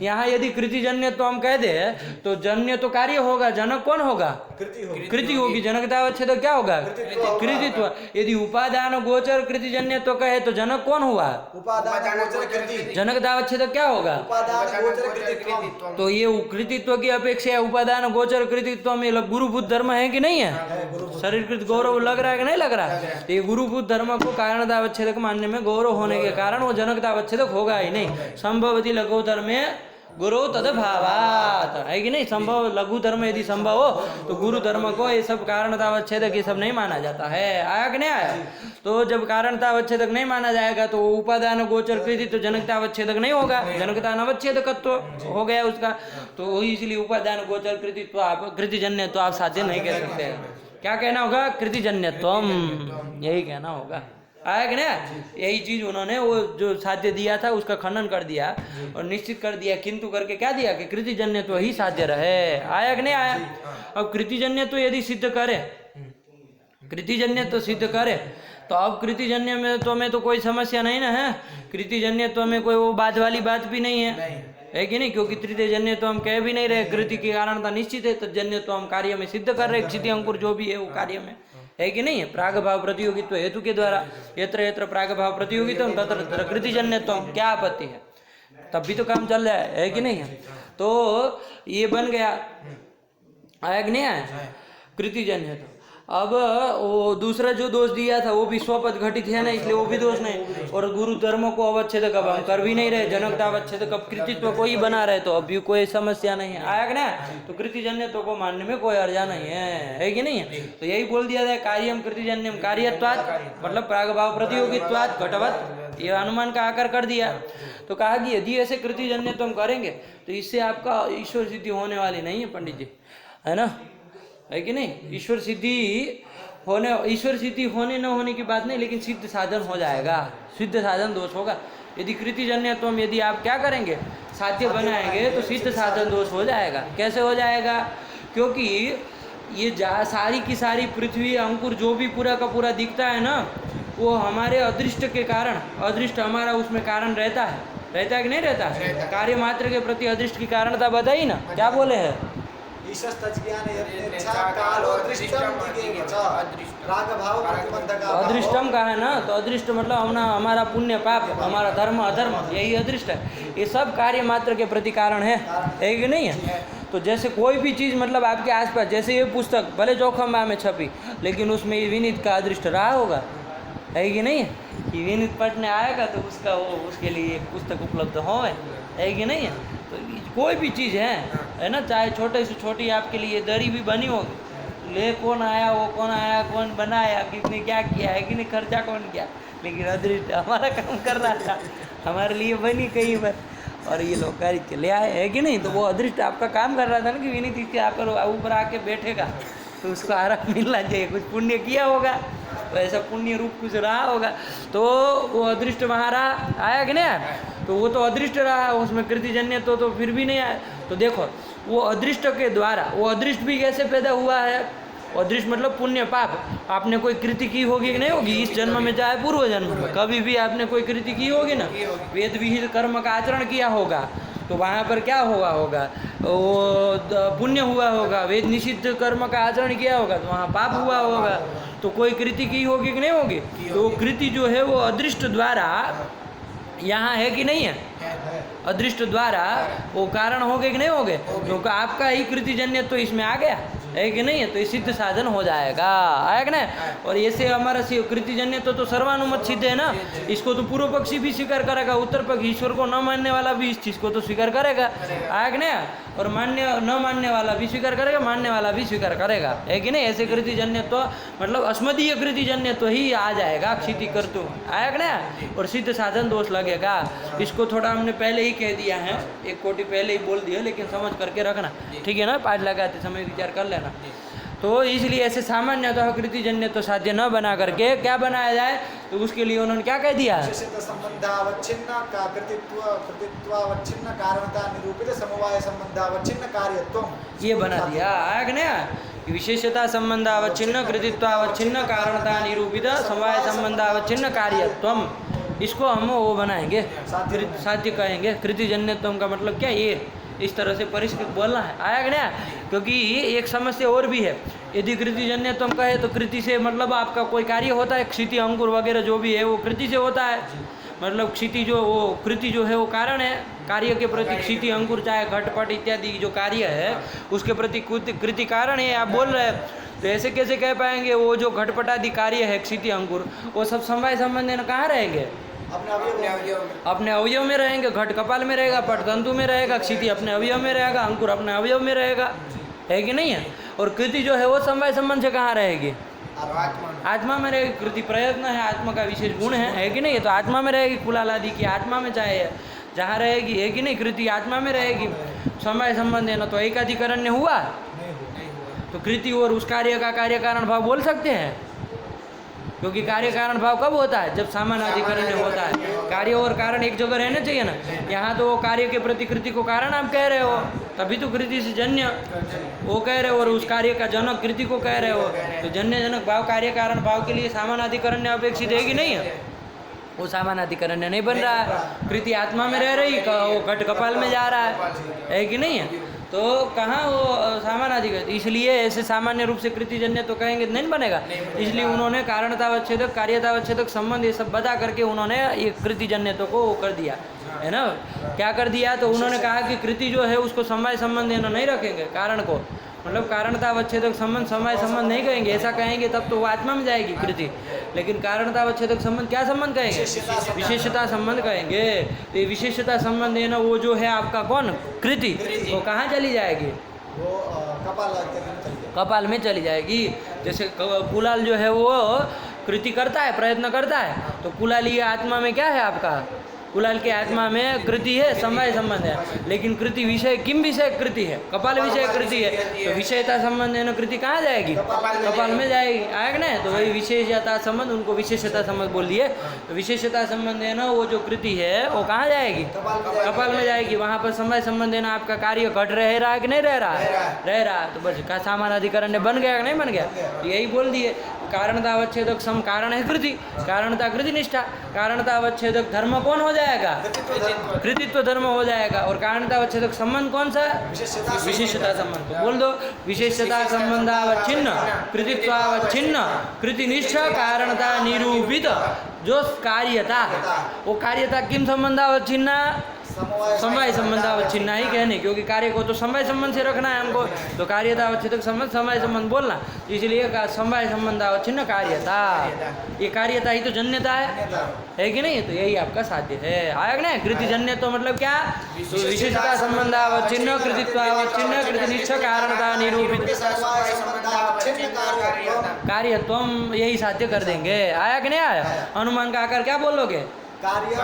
यहाँ यदि कृतिजन्य तो हम कह दे तो जन्य तो कार्य होगा, जनक कौन होगा? कृति होगी। जनकता अवच्छेदक क्या होगा? कृतित्व। यदि उपादान गोचर कृतिजन्य तो कहे तो जनक कौन हुआ? जनकता अवच्छेदक क्या होगा? तो ये कृतित्व की अपेक्षा उपादान गोचर कृतित्व में गुरुभूत धर्म है कि नहीं है? शरीरकृत गौरव लग रहा है कि नहीं लग रहा है? तो ये गुरुभूत धर्म को कारणता अवच्छेदक मानने में गौरव होने के कारण वो जनकता अवच्छेदक होगा ही नहीं। संभवती लघु धर्म में गुरु तदभावात, है कि नहीं। संभव लघु धर्म यदि संभव हो तो गुरु धर्म को ये सब कारणता अवच्छेदक ये सब नहीं माना जाता है। आया कि नहीं आया? तो जब कारणता अवच्छेदक नहीं माना जाएगा तो उपादान गोचर कृति तो जनकता अवच्छेदक नहीं होगा, जनकता अनवच्छेदकत्व हो गया उसका। तो इसलिए उपादान गोचर कृतित्व आप कृतिजन्य तो आप साध्य नहीं कह सकते। क्या कहना होगा? कृतिजन्यत्वम, यही कहना होगा। आया कि नहीं? यही चीज उन्होंने वो जो साध्य दिया था उसका खंडन कर दिया और निश्चित कर दिया, किंतु करके क्या दिया कि कृतिजन्यत्व ही साध्य रहे। आया कि नहीं आया? अब कृतिजन्यत्व यदि सिद्ध करे, कृतिजन्यत्व सिद्ध करे तो अब कृतिजन्य में तो कोई समस्या नहीं ना है। कृतिजन्यत्व में कोई वो बात वाली बात भी नहीं है कि नहीं, क्योंकि तृतीय जन्य तो हम कह भी नहीं रहे। कृति की कारणता निश्चित है, तज्जन्य तो हम कार्य में सिद्ध कर रहे, क्षिति अंकुर जो भी है वो कार्य में है कि नहीं है। प्राग भाव प्रतियोगित्व हेतु के द्वारा यत्र यत्र प्राग भाव प्रतियोगित्व तत्र तत्र कृतिजन्यत्व, क्या आपत्ति है? तब भी तो काम चल रहा है कि नहीं है। तो ये बन गया, आया कि नहीं आया? कृतिजन्यत्व। अब वो दूसरा जो दोष दिया था वो भी स्वपद घटित है ना, इसलिए वो भी दोष नहीं। और गुरु धर्म को अवच्छेद अब हम कर भी नहीं रहे, जनकता अवच्छेद अब कृतित्व को ही बना रहे, तो अभी कोई समस्या नहीं है। आया ना, तो कृतिजन्यत्व को मानने में कोई अर्जा नहीं है कि नहीं है। तो यही बोल दिया था, कार्यम कृतिजन्यम कार्यत्वात्, मतलब प्रागभाव प्रतियोगित्वात् घटवत्, ये अनुमान का आकर कर दिया। तो कहा कि यदि ऐसे कृतिजन्यत्व हम करेंगे तो इससे आपका ईश्वर सिद्धि होने वाली नहीं है पंडित जी, है ना, है कि नहीं। ईश्वर सिद्धि होने न होने की बात नहीं, लेकिन सिद्ध साधन हो जाएगा, सिद्ध साधन दोष होगा। यदि कृतिजन्यत्व यदि आप क्या करेंगे, साध्य बनाएंगे तो सिद्ध साधन दोष हो जाएगा। कैसे हो जाएगा, क्योंकि ये सारी की सारी पृथ्वी अंकुर जो भी पूरा का पूरा दिखता है ना, वो हमारे अदृष्ट के कारण, अदृष्ट हमारा उसमें कारण रहता है कि नहीं रहता है। कार्य मात्र के प्रति अदृष्ट की कारणता बताई ना, क्या बोले हैं, अदृष्टम कहा है ना, तो अदृष्ट मतलब हमारा पुण्य पाप, हमारा धर्म अधर्म, यही अदृष्ट है। ये सब कार्य मात्र के प्रति कारण है कि नहीं है। तो जैसे कोई भी चीज़ मतलब आपके आसपास, जैसे ये पुस्तक भले चौखंबा में छपी, लेकिन उसमें विनीत का अदृष्ट रहा होगा, है कि नहीं है। कि विनीत पढ़ने आएगा तो उसका वो उसके लिए एक पुस्तक उपलब्ध हो, है कि नहीं है। तो कोई भी चीज़ है ना, चाहे छोटे से छोटी आपके लिए दरी भी बनी होगी, ले कौन आया, वो कौन आया, कौन बनाया, किसने क्या किया, है कि नहीं, खर्चा कौन किया, लेकिन अदृष्ट हमारा काम कर रहा था, हमारे लिए बनी कहीं पर, और ये लोग गाड़ी के ले आए, है कि नहीं। तो वो अदृष्ट आपका काम कर रहा था ना, कि विनीत इसके आकर ऊपर आके बैठेगा तो उसको आराम मिलना चाहिए, कुछ पुण्य किया होगा, तो ऐसा पुण्य रूप कुछ रहा होगा, तो वो अदृष्ट वहाँ रहा, आया कि नहीं। तो वो तो अदृष्ट रहा, उसमें कृतिजन्य तो फिर भी नहीं आया। तो देखो वो अदृष्ट के द्वारा, वो अदृष्ट भी कैसे पैदा हुआ है, अदृष्ट मतलब पुण्य पाप। आपने कोई कृति की होगी कि नहीं होगी, इस जन्म में चाहे पूर्व जन्म में, कभी भी आपने कोई कृति की होगी ना, वेद विहित कर्म का आचरण किया होगा, तो वहाँ पर क्या होगा, वो पुण्य हुआ होगा। वेद निषिद्ध कर्म का आचरण किया होगा तो वहाँ पाप हुआ होगा। तो कोई कृति की होगी कि नहीं होगी, तो कृति जो है वो अदृष्ट द्वारा यहाँ है कि नहीं है, अदृष्ट द्वारा वो कारण हो गए कि नहीं हो गए, क्योंकि आपका ही कृतिजन्य तो इसमें आ गया, है कि नहीं है। तो ये सिद्ध साधन हो जाएगा, आया कि नहीं। और ऐसे हमारा कृतिजन्य तो सर्वानुमत सिद्ध है ना, इसको तो पूर्व पक्षी भी स्वीकार करेगा, उत्तर पक्ष ईश्वर को न मानने वाला भी इस चीज़ को तो स्वीकार करेगा, आया कि नहीं। और न मानने वाला भी स्वीकार करेगा, मानने वाला भी स्वीकार करेगा, है कि नहीं। ऐसे कृतिजन्य तो मतलब अस्मदीय कृतिजन्य तो ही आ जाएगा, क्षिति कर तो, आया कि नहीं। और सिद्ध साधन दोष लगेगा, इसको थोड़ा हमने पहले ही कह दिया है, एक कोटि पहले ही बोल दिया, लेकिन समझ करके रखना, ठीक है ना, पाठ लगाते समय विचार कर लेना। तो इसलिए ऐसे सामान्यतः कृतिजन्य तो साध्य न बना करके क्या बनाया जाए, तो उसके लिए उन्होंने क्या कह दिया, संबंधावच्छिन्न का कृतित्वावच्छिन्न कारणता निरूपित समवाय संबंधावच्छिन्न कार्यत्वम, ये बना दिया, आया कि नहीं। विशेषता संबंधावच्छिन्न कृतित्वावच्छिन्न कारणता निरूपित समवाय संबंधावच्छिन्न कार्यत्वम, इसको हम वो बनाएंगे, साध्य कहेंगे। कृतिजन्यत्व का मतलब क्या, ये इस तरह से परिष्कृत बोलना है, आया कि नहीं। क्योंकि एक समस्या और भी है, यदि कृतिजन्यत्व कहे तो कृति से मतलब आपका कोई कार्य होता है, क्षिति अंकुर वगैरह जो भी है वो कृति से होता है, मतलब क्षिति जो वो कृति जो है वो कारण है, कार्य के प्रति क्षिति अंकुर चाहे घटपट इत्यादि जो कार्य है उसके प्रति कृति कारण है, आप बोल रहे हैं। तो ऐसे कैसे कह पाएंगे, वो जो घटपटादि कार्य है क्षिति अंकुर, वो सब समवाय संबंध में कहाँ रहेंगे, अपने अवयव में रहेंगे। घट कपाल में रहेगा, पट तंतु में रहेगा, क्षिति अपने अवयव में रहेगा, अंकुर अपने अवयव में रहेगा, है कि नहीं है। और कृति जो है वो समवाय संबंध से कहाँ रहेगी, आत्मा में रहेगी। कृति प्रयत्न है, आत्मा का विशेष गुण है कि नहीं। तो आत्मा में रहेगी, कुलाल आदि की आत्मा में चाहे जहाँ रहेगी, है कि नहीं, कृति आत्मा में रहेगी। समवाय संबंध है ना, तो एकाधिकरण्य हुआ, तो कृति और उस कार्य का कार्य कारण भाव बोल सकते हैं, क्योंकि कार्य कारण भाव कब होता है, जब समानाधिकरण होता है। कार्य और कारण एक जगह रहना चाहिए ना, यहाँ तो वो कार्य के प्रति कृति को कारण आप कह रहे हो, तभी तो कृति से जन्य वो कह रहे हो, और उस कार्य का जनक कृति को कह रहे हो। तो जन्य जनक भाव कार्य कारण भाव के लिए समानाधिकरण अपेक्षित है कि नहीं है, वो समानाधिकरण नहीं बन रहा है। कृति आत्मा में रह रही, वो घट कपाल में जा रहा है कि नहीं है। तो कहाँ वो सामानाधिकरण, इसलिए ऐसे सामान्य रूप से कृतिजन्य तो कहेंगे नहीं बनेगा। इसलिए उन्होंने कारणतावच्छेदक कार्यतावच्छेदक संबंध ये सब बता करके उन्होंने ये कृतिजन्य तो को कर दिया है ना। क्या कर दिया, तो उन्होंने कहा कि कृति जो है उसको समवाय संबंध नहीं रखेंगे कारण को, मतलब कारणता अवच्छेदक संबंध समवाय संबंध नहीं कहेंगे, ऐसा कहेंगे तब तो वो आत्मा में जाएगी कृति। लेकिन कारणता अवच्छेदक संबंध क्या संबंध कहेंगे? विशेषता संबंध कहेंगे। तो ये विशेषता संबंध है ना, वो जो है आपका कौन कृति, वो कहाँ चली जाएगी? वो कपाल इत्यादि में चली जाएगी। कपाल में चली जाएगी। जैसे कुलाल जो है वो कृति करता है, प्रयत्न करता है, तो कुलाल ये आत्मा में क्या है आपका? कुलाल के आत्मा में कृति है, समवाय संबंध है। लेकिन कृति विषय किम विषय कृति है? कपाल विषय कृति है। तो विषयता संबंध है ना, कृति कहाँ जाएगी? कपाल में जाएगी। आएगा ना? तो वही विशेषता संबंध, उनको विशेषता संबंध बोल दिए। तो विशेषता संबंध है ना, वो जो कृति है वो कहाँ जाएगी? कपाल में जाएगी। वहाँ पर समवाय संबंध है ना, आपका कार्य घट रह रहा है कि नहीं रह रहा है? रह रहा है। तो बस का सामान्य अधिकरण बन गया कि नहीं बन गया? यही बोल दिए। कारणता अवच्छेदक सम कारण है कृति, कारणता कृति निष्ठा, कारणता अवच्छेदक धर्म कौन हो जाएगा? कृतित्व धर्म हो जाएगा। और कारणता अवच्छेदक संबंध कौन सा? विशेषता संबंध। तो बोल दो, विशेषता संबंधावच्छिन्न, कृतित्वावच्छिन्न, कृतिनिष्ठा, कारणता निरूपित जो कार्यता, वो कार्यता किम संबंधावच्छिन्ना? समवाय संबंधावच्छिन्ना ही कहने, क्योंकि कार्य को तो समवाय संबंध से रखना है हमको। तो कार्यता अवच्छेदक संबंध समवाय संबंध बोलना, इसलिए समवाय संबंधावच्छिन्न कार्यता। ये कार्यता ही तो जन्यता है कि नहीं? तो यही आपका साध्य है। आया कि नहीं? कृति जन्य तो मतलब क्या? तो विशेषता संबंधावच्छिन्न, कृतित्वावच्छिन्न, कृतिनिष्ठ, कारणता निरूपित कार्यत्वम, यही साध्य कर देंगे। आया कि नहीं आया? अनुमान का आकर क्या बोलोगे? कार्य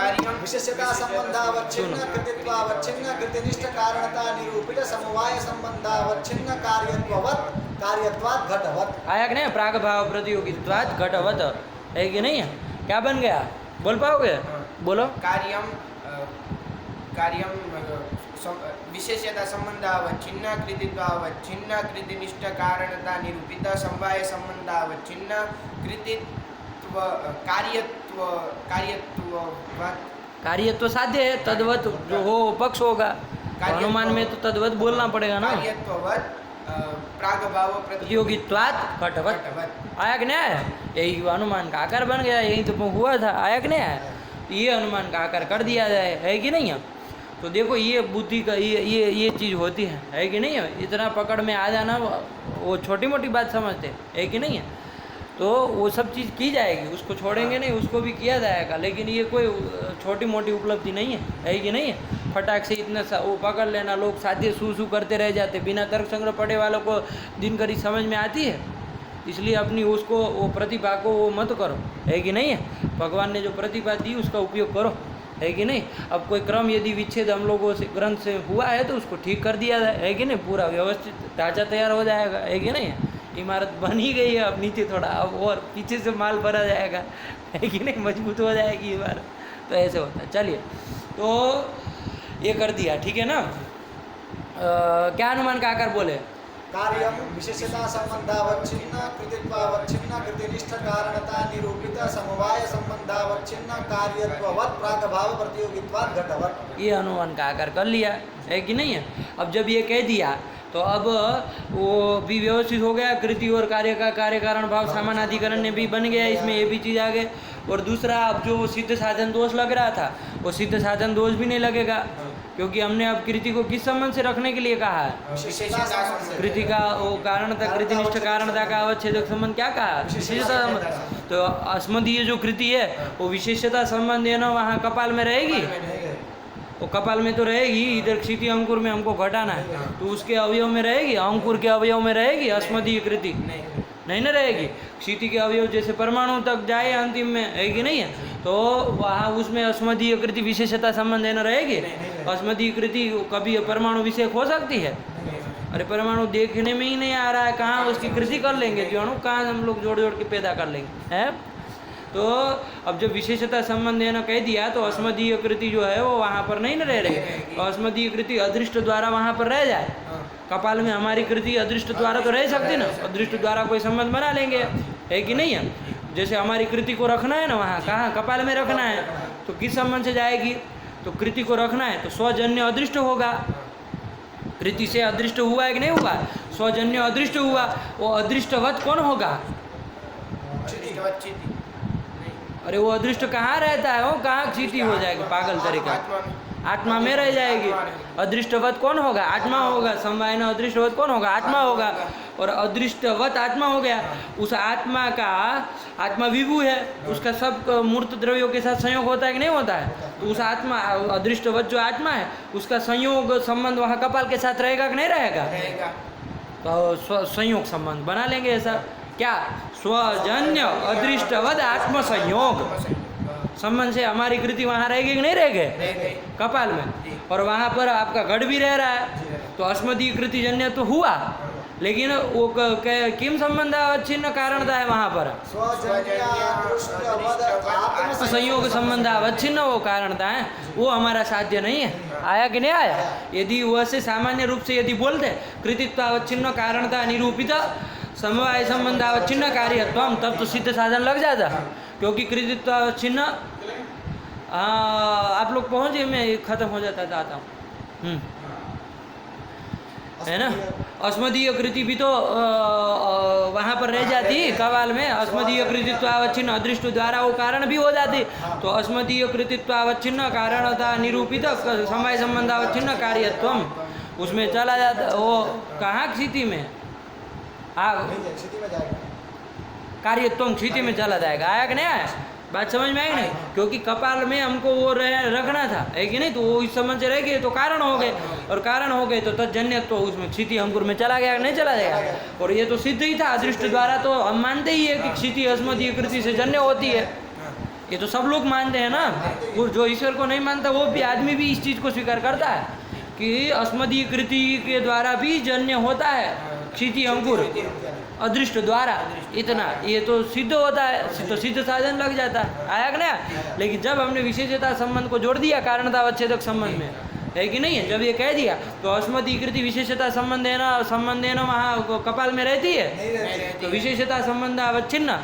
विशेषता संबंधावच्छिन्न, कृतित्वावच्छिन्न, कृतिनिष्ठ, कारणता निरूपित, समवाय संबंधावच्छिन्न, कार्यत्ववत्, कार्यत्वात् घटवत्। आया कि नहीं? प्राग भाव प्रतियोगित्वात् घटवत्, है कि नहीं है? क्या बन गया? बोल पाओगे? बोलो। कार्यम विशेषता संबंधावच्छिन्न, कृतित्वावच्छिन्न, कृतिनिष्ठ, कारणता निरूपित, समवाय संबंधावच्छिन्न, कृतित्व कार्यत्व साध्य है, तद्वत जो हो पक्ष होगा। अनुमान में तो तद्वत बोलना पड़ेगा ना। कार्यत्ववत् प्रागभाव प्रतियोगित्वात् घटवत्। आया कि नहीं आया? यही अनुमान का आकार बन गया। यही तो हुआ था। आया कि नहीं आया? ये अनुमान का आकार कर दिया जाए, है कि नहीं है? तो देखो ये बुद्धि का ये चीज़ होती है कि नहीं है? इतना पकड़ में आ जाना, वो छोटी मोटी बात समझते है कि नहीं है? तो वो सब चीज़ की जाएगी, उसको छोड़ेंगे नहीं, उसको भी किया जाएगा। लेकिन ये कोई छोटी मोटी उपलब्धि नहीं है कि नहीं है? फटाक से इतना वो पकड़ लेना, लोग साध्य सू करते रह जाते, बिना तर्क संग्रह पढ़े वालों को दिन करी समझ में आती है। इसलिए अपनी उसको वो प्रतिभा को वो मत करो, है कि नहीं है? भगवान ने जो प्रतिभा दी उसका उपयोग करो, है कि नहीं? अब कोई क्रम यदि विच्छेद हम लोगों से ग्रंथ से हुआ है तो उसको ठीक कर दिया जाए, है कि नहीं? पूरा व्यवस्थित ढांचा तैयार हो जाएगा, है कि नहीं? इमारत बन ही गई है, अब नीचे थोड़ा अब और पीछे से माल भरा जाएगा, है कि नहीं? मजबूत हो जाएगी इमारत। तो ऐसे होता है। चलिए, तो ये कर दिया, ठीक है ना? क्या अनुमान का आकार बोले? कार्यम विशेषता संबंधावच्छिन्न, कृतित्वावच्छिन्न, कृतिनिष्ठ, कारणता निरूपित, समवाय संबंधावच्छिन्न, कार्यत्ववत्, प्रागभाव प्रतियोगित्वात् घटवत्। ये अनुमान का आकार कर लिया, है कि नहीं है? अब जब ये कह दिया तो अब वो भी व्यवस्थित हो गया। कृति और कार्य का कार्य कारण भाव सामान्य अधिकरण ने भी बन गया, इसमें ये भी चीज़ आ गई। और दूसरा, अब जो सिद्ध साधन दोष लग रहा था वो सिद्ध साधन दोष भी नहीं लगेगा, क्योंकि हमने अब कृति को किस संबंध से रखने के लिए कहा है? कृति का वो कारणता, कृतिनिष्ठ, कारणता का अवच्छेदक संबंध क्या कहा? विशेषता संबंध। तो अस्मदीय जो कृति है वो विशेषता संबंध है ना, वहाँ कपाल में रहेगी। वो कपाल में तो रहेगी, इधर क्षिति अंकुर में हमको घटाना है, तो उसके अवयव में रहेगी, अंकुर के अवयव में रहेगी अस्मदीय कृति? नहीं ना रहेगी। क्षिति के अवयव जैसे परमाणु तक जाए अंतिम में, है कि नहीं है? तो वहाँ उसमें अस्मदीय कृति विशेषता संबंध है ना, रहेगी। अस्मदीय कृति कभी परमाणु विषय हो सकती है? अरे परमाणु देखने में ही नहीं आ रहा है, कहाँ उसकी कृति कर लेंगे? जो अणु कहाँ हम लोग जोड़ जोड़ के पैदा कर लेंगे, है? तो अब जब विशेषता संबंध है ना कह दिया, तो अस्मदीय कृति जो है वो वहाँ पर नहीं न रह रही। तो अस्मदीय कृति अदृष्ट द्वारा वहाँ पर रह जाए। कपाल में हमारी कृति अदृष्ट द्वारा तो रह सकती ना, अदृष्ट द्वारा कोई संबंध बना लेंगे, है कि नहीं है? जैसे हमारी कृति को रखना है ना, वहाँ कहाँ कपाल में रखना है, तो किस संबंध से जाएगी? तो कृति को रखना है तो स्वजन्य अदृष्ट होगा। कृति से अदृष्ट हुआ है कि नहीं हुआ? स्वजन्य अदृष्ट हुआ। वो अदृष्टवत कौन होगा? अरे वो अदृष्ट कहाँ रहता है? वो कहाँ चीटी हो जाएगा पागल तरीका? आत्मा में रह जाएगी। अदृष्टवत कौन होगा? आत्मा होगा। समवाय न अदृष्टवत कौन होगा? आत्मा होगा। और अदृष्टवत आत्मा हो गया। उस आत्मा का, आत्मा विभू है, उसका सब मूर्त द्रव्यों के साथ संयोग होता है कि नहीं होता है? तो उस आत्मा, अदृष्टवत जो आत्मा है, उसका संयोग संबंध वहाँ कपाल के साथ रहेगा कि नहीं रहेगा? तो संयोग संबंध बना लेंगे ऐसा। क्या? स्वजन्य अदृष्टवद आत्म संयोग संबंध से हमारी कृति वहाँ रहेगी कि नहीं रहेगी? कपाल में। और वहाँ पर आपका घट भी रह रहा है, तो अस्मदीय कृति जन्य तो हुआ, लेकिन वो किम संबंध अवच्छिन्न कारणता है वहाँ पर? संयोग संबंध अवच्छिन्न वो कारणता है, वो हमारा साध्य नहीं है। आया कि नहीं आया? यदि वैसे सामान्य रूप से यदि बोलते कृतित्व अवच्छिन्न कारणता निरूपित समवाय संबंध अवच्छिन्न कार्यत्वम, तब तो सिद्ध साधन लग जाता। क्योंकि कृतित्व अवच्छिन्न, आप लोग पहुँचे, मैं खत्म हो जाता था, आता हूँ, है ना? अस्मदीय कृति भी तो वहाँ पर रह जाती कपाल में। अस्मदीय कृतित्वावच्छिन्न अदृष्ट द्वारा वो कारण भी हो जाती। तो अस्मदीय कृतित्वावच्छिन्न कारणता निरूपित समवाय संबंधावच्छिन्न कार्यत्वम उसमें चला जाता। वो कहाँ स्थिति में? कार्यत्वम स्थिति में चला जाएगा। आया कि नहीं आया? बात समझ में आई नहीं? क्योंकि कपाल में हमको वो रखना था, है कि नहीं? तो वो इस समझ से रह गए तो कारण हो गए, और कारण हो गए तो तजन्य तो उसमें क्षिति अंकुर में चला गया, नहीं चला जाएगा? और ये तो सिद्ध ही था अदृष्ट द्वारा, तो हम मानते ही है कि क्षिति अस्मदीय कृति से जन्य होती है। ये तो सब लोग मानते हैं ना। वो जो ईश्वर को नहीं मानता, वो भी आदमी भी इस चीज़ को स्वीकार करता है कि अस्मदीय कृति के द्वारा भी जन्य होता है क्षिति अंकुर अदृष्ट द्वारा। इतना ये तो सिद्ध होता है, तो सिद्ध साधन लग जाता है। आया कि नहीं? लेकिन जब हमने विशेषता संबंध को जोड़ दिया कारणता अवच्छेदक संबंध में, है कि नहीं है? जब ये कह दिया तो अस्मदीय कृति विशेषता संबंध है ना वहाँ कपाल में रहती है। तो विशेषता संबंध अवच्छिन्न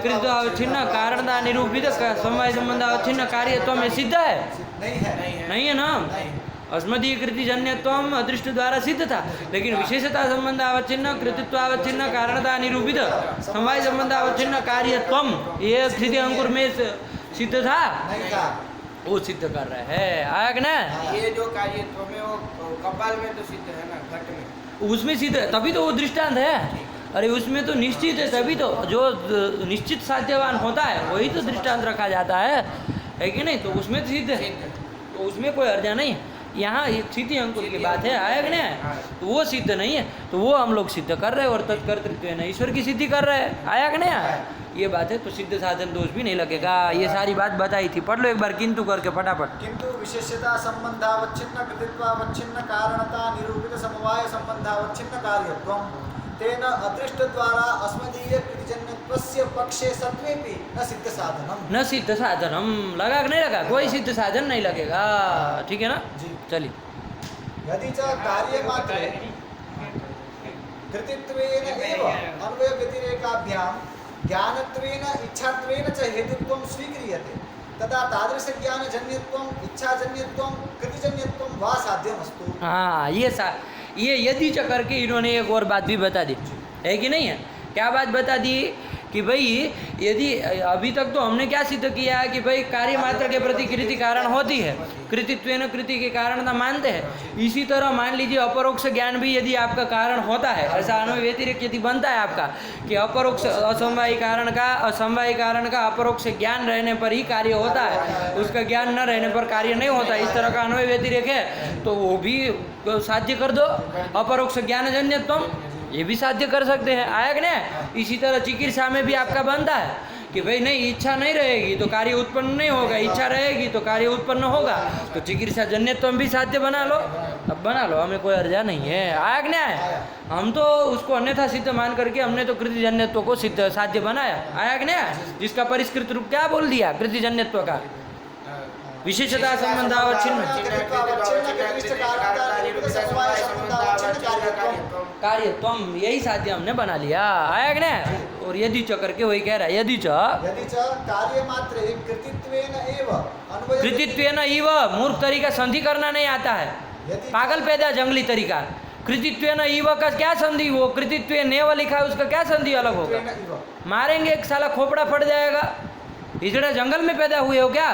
कृत अवच्छिन्न कारणता निरूपित समवाय संबंध अवच्छिन्न कार्यत्व में सिद्ध है? नहीं है ना? अस्मदीय कृति जन्यत्वम अदृष्ट द्वारा सिद्ध था, लेकिन विशेषता संबंध अवच्छिन्न कृतित्वावच्छिन्न कारणता निरूपित समवाय संबंध अवच्छिन्न कार्यत्वम ये स्थिति अंकुर में सिद्ध था, वो सिद्ध कर रहे हैं। आया कि ना? ये जो कार्यत्व में वो कपाल में तो सिद्ध है ना, घट में उसमें सिद्ध है, तभी तो वो दृष्टांत है। अरे उसमें तो निश्चित है, तभी तो जो निश्चित साध्यवान होता है वही तो दृष्टांत रखा जाता है कि नहीं? तो उसमें तो सिद्ध है, तो उसमें कोई अर्जा नहीं है। यहाँ एक स्थिति अंकुर की बात है, आया कि नहीं? तो वो सिद्ध नहीं है, तो वो हम लोग सिद्ध कर रहे हैं, और तत्कर्तृत्व है ना ईश्वर की सिद्धि कर रहे हैं। आया कि नहीं? आया ये बात है, तो सिद्ध साधन दोष भी नहीं लगेगा। ये सारी बात बताई थी, पढ़ लो एक बार किंतु करके फटाफट। किंतु विशेषता संबंधावच्छिन्न कृतित्वावच्छिन्न कारणता निरूपित समवाय संबंधावच्छिन्न कार्यत्वम तेन अदृष्ट द्वारा अस्मदीय कृतिजन्यत्वस्य पक्षे सत्वेपि न सिद्ध साधनम। न सिद्ध साधनम लगा कि नहीं लगा? कोई सिद्ध साधन नहीं लगेगा। ठीक है ना जी? चलिए। यदि च कार्यमात्रे कृतित्वेन एव अन्वय व्यतिरेकाभ्यां ज्ञानत्वेन इच्छात्वेन च हेतुत्वं स्वीक्रियते तदा तादृश ज्ञानजन्यत्वं इच्छाजन्यत्वं कृतिजन्यत्वं वा साध्यमस्तु। हाँ ये यदि च करके इन्होंने एक और बात भी बता दी, है कि नहीं है? क्या बात बता दी कि भाई यदि अभी तक तो हमने क्या सिद्ध किया है कि भाई कार्य मात्र के प्रति कृति कारण होती है, कृतित्वेन कृति के कारणता मानते हैं। इसी तरह मान लीजिए अपरोक्ष ज्ञान भी यदि आपका कारण होता है, ऐसा अन्वय व्यतिरेक यदि बनता है आपका कि अपरोक्ष असमवायी कारण का अपरोक्ष ज्ञान रहने पर ही कार्य होता है, उसका ज्ञान न रहने पर कार्य नहीं होता, इस तरह का अन्वय व्यतिरेक है, तो वो भी साध्य कर दो। अपरोक्ष ज्ञानजन्य तुम ये भी साध्य कर सकते हैं। आया कि नहीं? इसी तरह चिकित्सा में भी आपका बनता है कि भाई नहीं, इच्छा नहीं रहेगी तो कार्य उत्पन्न नहीं होगा, इच्छा रहेगी तो कार्य उत्पन्न होगा, तो चिकित्सा जन्यत्व भी साध्य बना लो। अब बना लो, हमें कोई अर्जा नहीं है। आया कि नहीं? हम तो उसको अन्यथा सिद्ध मान करके हमने तो कृतिजन्यत्व को सिद्ध साध्य बनाया। आया कि नहीं? जिसका परिष्कृत रूप क्या बोल दिया कृतिजन्यत्व का? विशेषता संबंधावच्छिन्न कार्यत्वम, यही साध्य हमने बना लिया। आया कि नहीं? और यदि च करके वही कह रहा है, यदि च कार्यमात्रे कृतित्वेन एव अन्वय कृतित्वेन इव मूर्ख तरीका संधि करना नहीं आता है, पागल पैदा जंगली तरीका। कृतित्वेन इव का क्या संधि? वो कृतित्व नेव लिखा है, उसका क्या संधि अलग होगा? मारेंगे एक साला खोपड़ा फट जाएगा। इतना जंगल में पैदा हुए हो क्या?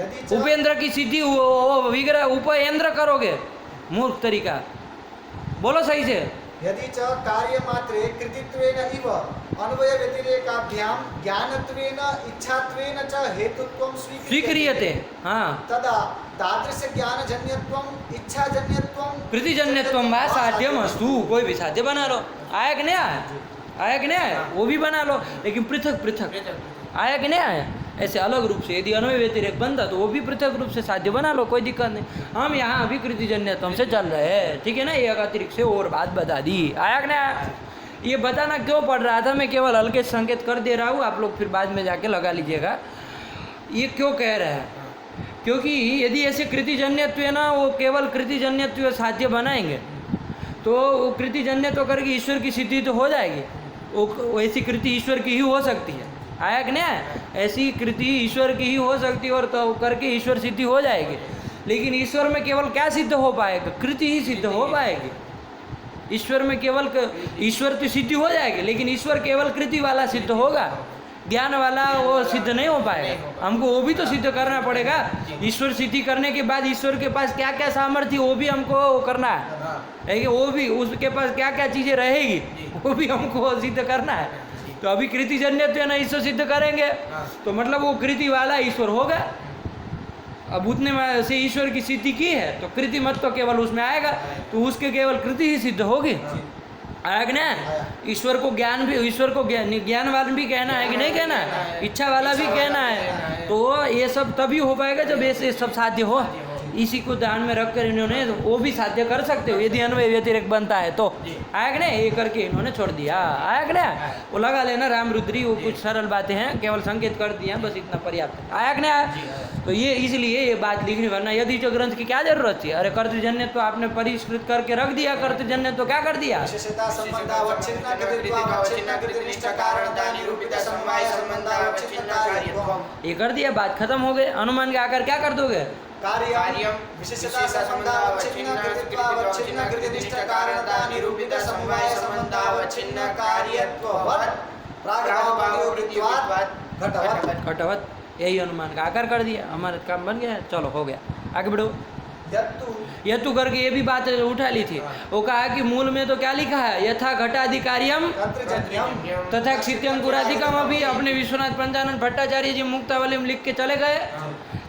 यदि च उपेंद्र की सिद्धि वो विग्रह उपेंद्र करोगे, मूर्ख तरीका। बोलो सही से। यदि च कार्यमात्रे कृतित्वेन इव अन्वय व्यतिरेकाभ्याम ज्ञानत्वेन इच्छात्वेन च हेतुत्वं स्वीक्रियते। हाँ, तदा तादृश ज्ञानजन्यत्वं इच्छाजन्यत्वं कृतिजन्यत्वं वा साध्यमस्तु। कोई भी साध्य बना लो। आया कि नहीं आया? आया कि नहीं आया? वो भी बना लो, लेकिन पृथक पृथक। आया कि नहीं आया? ऐसे अलग रूप से यदि अन्वय व्यतिरेक बनता तो वो भी पृथक रूप से साध्य बना लो, कोई दिक्कत नहीं। हम यहाँ अभी कृतिजन्यत्व से चल रहे हैं, ठीक है ना। ये अतिरिक्त से और बात बता दी। आया कि नहीं आया? ये बताना क्यों पड़ रहा था, मैं केवल हल्के संकेत कर दे रहा हूँ, आप लोग फिर बाद में जाके लगा लीजिएगा ये क्यों कह रहे हैं। क्योंकि यदि ऐसे कृतिजन्यत्व है ना, वो केवल कृतिजन्यत्व साध्य बनाएंगे तो वो कृतिजन्यत्व करके ईश्वर की सिद्धि तो हो जाएगी। वो ऐसी कृति ईश्वर की ही हो सकती है। आया कि नहीं आया? ऐसी कृति ईश्वर की ही हो सकती है और तो करके ईश्वर सिद्धि हो जाएगी। लेकिन ईश्वर में केवल क्या सिद्ध हो पाएगा? कृति ही सिद्ध हो पाएगी। ईश्वर में केवल ईश्वर की सिद्धि हो जाएगी, लेकिन ईश्वर केवल कृति वाला सिद्ध होगा, ज्ञान वाला वो सिद्ध नहीं हो पाएगा। हमको वो भी तो सिद्ध करना पड़ेगा। ईश्वर सिद्धि करने के बाद ईश्वर के पास क्या क्या सामर्थ्य वो भी हमको करना है कि वो भी उसके पास क्या क्या चीज़ें रहेगी वो भी हमको सिद्ध करना है। तो अभी कृतिजन्यत्व ना ईश्वर सिद्ध करेंगे तो मतलब वो कृति वाला ईश्वर होगा। अब उतने में से ईश्वर की सिद्धि की है तो कृति मत तो केवल उसमें आएगा, तो उसके केवल कृति ही सिद्ध होगी। आया कि नहीं? ईश्वर को ज्ञान भी, ईश्वर को ज्ञान वाला भी कहना है कि नहीं कहना है? इच्छा वाला भी कहना है। तो ये सब तभी हो पाएगा जब ऐसे सब साध्य हो। इसी को ध्यान में रखकर इन्होंने वो भी साध्य कर सकते हो यदि अन्वय व्यतिरेक बनता है तो। आया कि नहीं? ये करके इन्होंने छोड़ दिया। आया कि नहीं? वो लगा लेना राम रुद्री, वो कुछ सरल बातें हैं, केवल संकेत कर दिया, बस इतना पर्याप्त है। आया कि नहीं आया? तो ये इसलिए ये बात लिखनी, वरना यदि जो ग्रंथ की क्या जरूरत थी? अरे कर्तृजन्य तो आपने परिष्कृत करके रख दिया, कर्तृजन्य तो क्या कर दिया? विशेषता संबंधावच्छिन्न कृतित्वावच्छिन्न कृतिनिष्ठ कारणता निरूपित समवाय संबंधावच्छिन्न कार्यत्वम्। ये कर दिया, बात खत्म हो गई। अनुमान के आकर क्या कर दोगे? कार्यम विशेषता संबंधावच्छिन्न कृतित्वावच्छिन्न कृतिनिष्ठ कारणता निरूपित समवाय संबंधावच्छिन्न कार्यत्ववत् प्रागभावोक्तिवात् घटवत्। घटवत्, यही अनुमान का आकार कर दिया, हमारा काम बन गया। चलो हो गया, आगे बढ़ो। यत्तु करके ये भी बात उठा ली थी। वो कहा कि मूल में तो क्या लिखा है? यथा घटाधिकार्यम तथा क्षित्यंकुराधिकम। अभी अपने विश्वनाथ पंचानन भट्टाचार्य जी मुक्तावली में लिख के चले गए,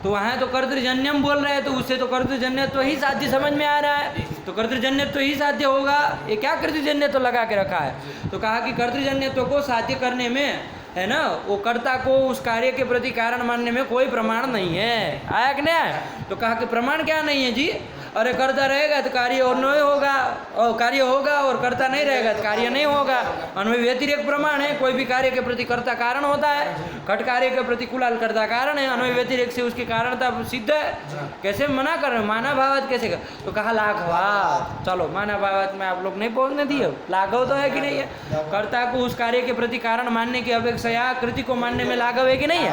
तो वहाँ तो कर्तृजन्यम बोल रहे हैं, तो उससे तो कर्तृजन्यत्व ही साध्य समझ में आ रहा है, तो कर्तृजन्यत्व ही साध्य होगा। ये क्या कर्तृजन्यत्व लगा के रखा है? तो कहा कि कर्तृजन्यत्व को साध्य करने में है ना, वो कर्ता को उस कार्य के प्रति कारण मानने में कोई प्रमाण नहीं है। आया कि नहीं? तो कहा कि प्रमाण क्या नहीं है जी? अरे कर्ता रहेगा तो कार्य और नहीं होगा, और कार्य होगा, और कर्ता नहीं रहेगा तो कार्य नहीं होगा। अन्वय व्यतिरेक प्रमाण है, कोई भी कार्य के प्रति कर्ता कारण होता है। घट कार्य के प्रति कुलाल कर्ता कारण है, अन्वय व्यतिरेक से उसकी कारणता सिद्ध है। कैसे मना कर रहे हैं? माना भावात कैसे कर? तो कहा लाघवात। चलो माना भावात में आप लोग नहीं पहुंचने दिए, लाघव तो है कि नहीं है? कर्ता को उस कार्य के प्रति कारण मानने की अपेक्षा कृति को मानने में लाघव है कि नहीं है?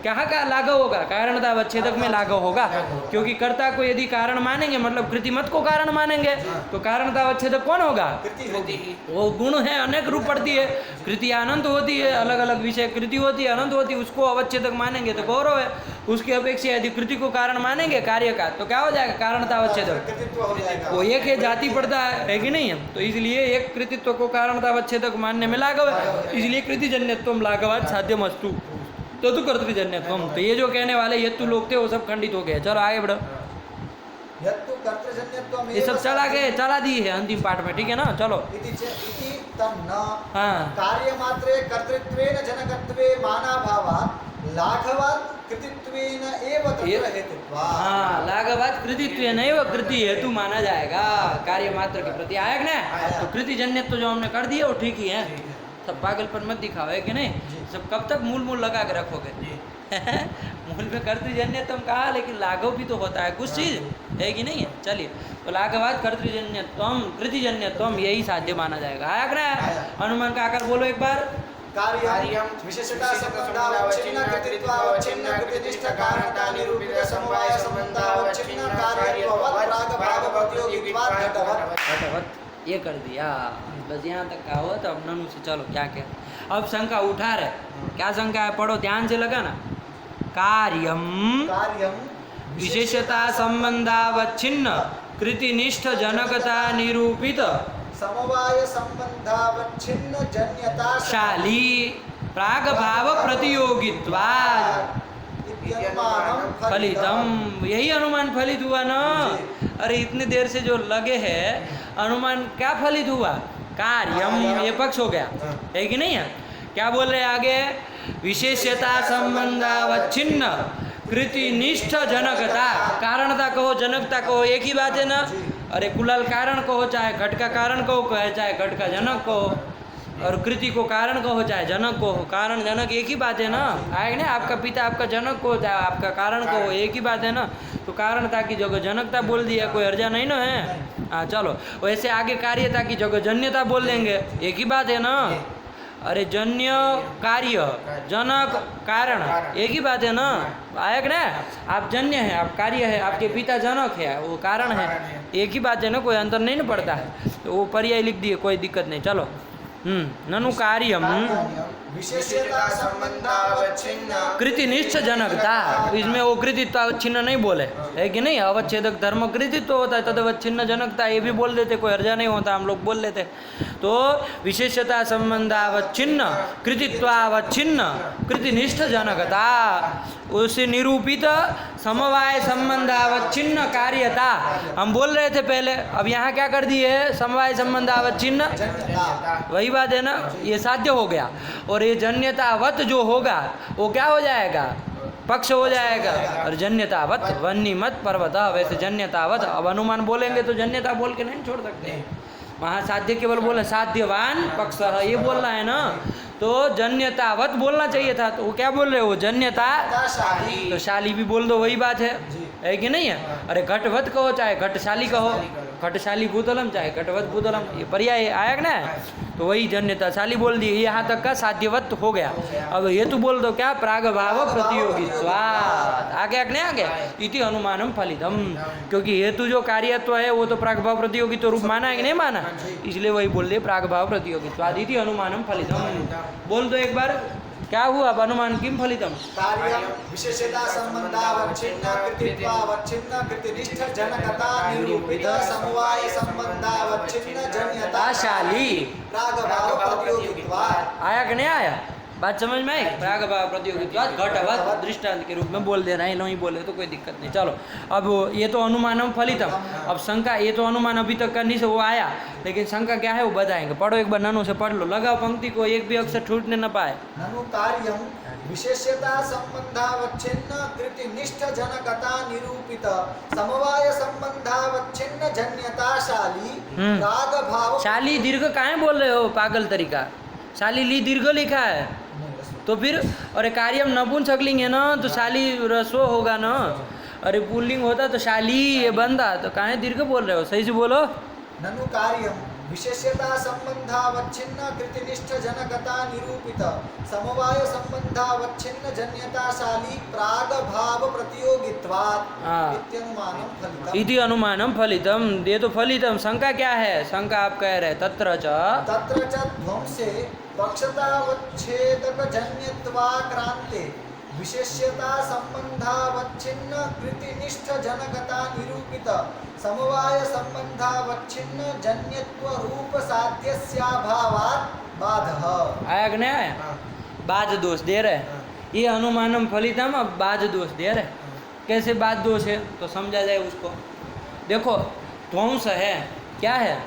क्या का लाघव होगा? कारणता अवच्छेदक में लाघव होगा, क्योंकि कर्ता को यदि कारण मानेंगे मतलब कृति मत को कारण मानेंगे तो कारणता अवच्छेदक कौन होगा? वो गुण है, अनेक रूप पड़ती है। कृति अनंत होती है, अलग अलग विषय कृति होती है, अनंत होती है, उसको अवच्छेदक मानेंगे तो गौरव है। उसकी अपेक्षा यदि कृति को कारण मानेंगे कार्य का तो क्या हो जाएगा? कारणता अवच्छेदक। वो एक है, जाति पड़ता है कि नहीं है? तो इसलिए एक कृतित्व को कारणता अवच्छेदक मानने में लाघव है, इसलिए कृतिजन्यत्वम लाघवात् साध्यमस्तु ततु कर्तृजन्यत्वम। तो ये जो कहने वाले यत्तु लोग थे वो सब खंडित हो गए। चलो आगे बढ़ो। यत्तु कर्तृजन्यत्वम् ये सब चला गए, चला दी है अंतिम पाठ में, ठीक है ना? चलो इति तन्न हाँ, कार्यमात्रे कर्तृत्वेन जनकत्वे मानाभावात् लाघवात् कृतित्वेन एव तत्र हेतुत्वात्। हाँ, लाघवात् कृतित्वेन एव कृति हेतु माना जाएगा कार्य मात्र के प्रति। आया कि नहीं? तो कृतिजन्य तो जो हमने कर दिया वो ठीक ही है। सब पागलपन मत दिखाओ, है कि नहीं? सब कब तक मूल लगा के रखोगे? मूल में कर्तृजन्य तुम कहा, लेकिन लाघव भी तो होता है कुछ चीज, है कि नहीं है? चलिए, तो लाघवात् कर्तृजन्यत्वम कृतिजन्यत्वम यही साध्य माना जाएगा। आया कि नहीं? अनुमान का आकार बोलो एक बार। कार्यम विशेषता संबंधावच्छिन्न कृतित्वावच्छिन्न कृतिनिष्ठ कारणता निरूपित समवाय संबंधावच्छिन्न कार्यत्ववत् प्रागभावोक्तिवात् घटवत्। ये कर दिया, बस यहाँ तक का हो। तो अब ननु से चलो क्या क्या अब शंका उठा रहे, क्या शंका है? पढ़ो ध्यान से, लगा ना? कार्यम कार्यम विशेषता संबंधावच्छिन्न कृतिनिष्ठ जनकता निरूपित समवाय संबंधावच्छिन्न जन्यता शाली प्राग भाव प्रतियोगित्वात् फलितम। यही अनुमान फलित हुआ ना। अरे इतनी देर से जो लगे है अनुमान क्या फलित हुआ? कार्यम, ये पक्ष हो गया है कि नहीं है? क्या बोल रहे आगे? विशेषता संबंधावच्छिन्न कृतिनिष्ठ जनकता, कारणता कहो जनकता कहो एक ही बात है ना। अरे कुलाल कारण कहो चाहे घट का कारण कहो चाहे घट का जनक कहो, और कृति को कारण कहो चाहे जनक को हो, कारण जनक एक ही बात है ना। आएगा ना, आपका पिता आपका जनक को चाहे आपका कारण को हो, एक ही बात है ना। तो कारणता की जगह जनकता बोल दिया, कोई अर्जा नहीं ना है। हाँ चलो, वैसे आगे कार्यता की जगह जन्यता बोल देंगे, एक ही बात है ना। अरे जन्य कार्य जनक कारण एक ही बात है ना। आएगा ना, आप जन्य है आप कार्य है, आपके पिता जनक है वो कारण है, एक ही बात है ना, कोई अंतर नहीं ना पड़ता है। तो वो पर्याय लिख दिए, कोई दिक्कत नहीं। चलो ननु कार्यम विशेषता संबंधावच्छिन्न कृतिनिष्ठ जनकता, इसमें वो कृतित्व अवच्छिन्न नहीं बोले है कि नहीं। अवच्छेदक धर्म कृतित्व होता है, तदवच्छिन्न जनकता ये भी बोल देते, कोई अर्जा नहीं होता, हम लोग बोल लेते। तो विशेषता संबंधावच्छिन्न कृतित्वावच्छिन्न कृतिनिष्ठ जनकता, उसे निरूपित समवाय संबंधावच्छिन्न कार्यता हम बोल रहे थे पहले, अब यहाँ क्या कर दिए? समवाय संबंधावच्छिन्न, वही बात है ना, ये साध्य हो गया। और ये जन्यतावत जो होगा वो क्या हो जाएगा? पक्ष हो जाएगा। और जन्यतावत वन्यमत पर्वत, वैसे जन्यतावत अब अनुमान बोलेंगे तो जन्यता बोल के नहीं छोड़ सकते। वहाँ साध्य केवल बोले साध्यवान पक्ष ये बोलना है ना, तो जन्यतावत बोलना चाहिए था। तो वो क्या बोल रहे हो? जन्यता, तो शाली भी बोल दो, वही बात है कि नहीं है। अरे घटवत कहो चाहे घटशाली कहो, घटशाली भूतलम चाहे घटवत भूतलम, ये पर्याय आया ना। तो वही जन्यता शाली बोल दी, यहाँ तक का साध्यवत हो गया। अब हेतु बोल दो क्या? प्राग भाव प्रतियोगित्वात्, आगे नहीं आ गया? इति अनुमानम फलितम, क्योंकि हेतु जो कार्यत्व है वो तो प्राग भाव प्रतियोगित्व रूप माना है कि नहीं माना, इसलिए वही बोल दिए प्राग भाव प्रतियोगित्वात् इति अनुमानम फलितम। बोल दो एक बार, क्या हुआ? अब अनुमान किम फलितम? कार्यम विशेषता संबंधावच्छिन्न कृतित्वावच्छिन्न कृतिनिष्ठ जनकता निरूपित समवाय संबंधावच्छिन्न जन्यता शाली प्रागभाव प्रतियोगित्वात्। आया कि नहीं आया? बात समझ में आई? प्राग भाव प्रतियोगित्वात् घटवत दृष्टांत के रूप में बोल देना है, नहीं बोले तो कोई दिक्कत नहीं। चलो, अब ये तो अनुमानम फलितम। अब शंका, ये तो अनुमान अभी तक करनी से वो आया, लेकिन शंका क्या है वो बताएंगे। पढ़ो एक बार, ननु से पढ़ लो, लगाओ पंक्ति को, एक भी अक्षर छूटने न पाए। ननु कार्यम विशेषता संबंधावच्छिन्न कृतिनिष्ठ जनकता निरूपित समवाय संबंधावच्छिन्न जन्यताशाली प्रागभाव। शाली दीर्घ काहे बोल रहे हो पागल तरीका? शाली ली दीर्घ लिखा है तो फिर, अरे कार्यम नपुंसकलिंग है ना, तो शाली रसो होगा ना। अरे पुल्लिंग होता तो शाली ये बंदा, तो काहे दीर्घ बोल रहे हो? सही से बोलो। ननु कार्यम विशेषता संबंधावच्छिन्न कृतिनिष्ठ जनकता निरूपित समवाय संबंधावच्छिन्न जन्यताशाली प्राग भाव प्रतियोगित्वात् इत्यनुमानम फलितम। इति अनुमानम फलितम, ये तो फलितम। शंका क्या है? शंका आप कह रहे तत्र च ध्वंसे पक्षतावच्छेदक जन्यत्वाक्रांते विशेष्यता संबंधावच्छिन्न कृतिनिष्ठ जनकता निरूपित समवाय संबंधावच्छिन्न जन्यत्व रूप साध्यस्याभावात् बाधः। आया कि नहीं आया? बाध दोष दे रहे, ये अनुमानम फलितम। अब बाध दोष दे रहे, कैसे बाध दोष है तो समझा जाए उसको। देखो ध्वंस है, क्या है?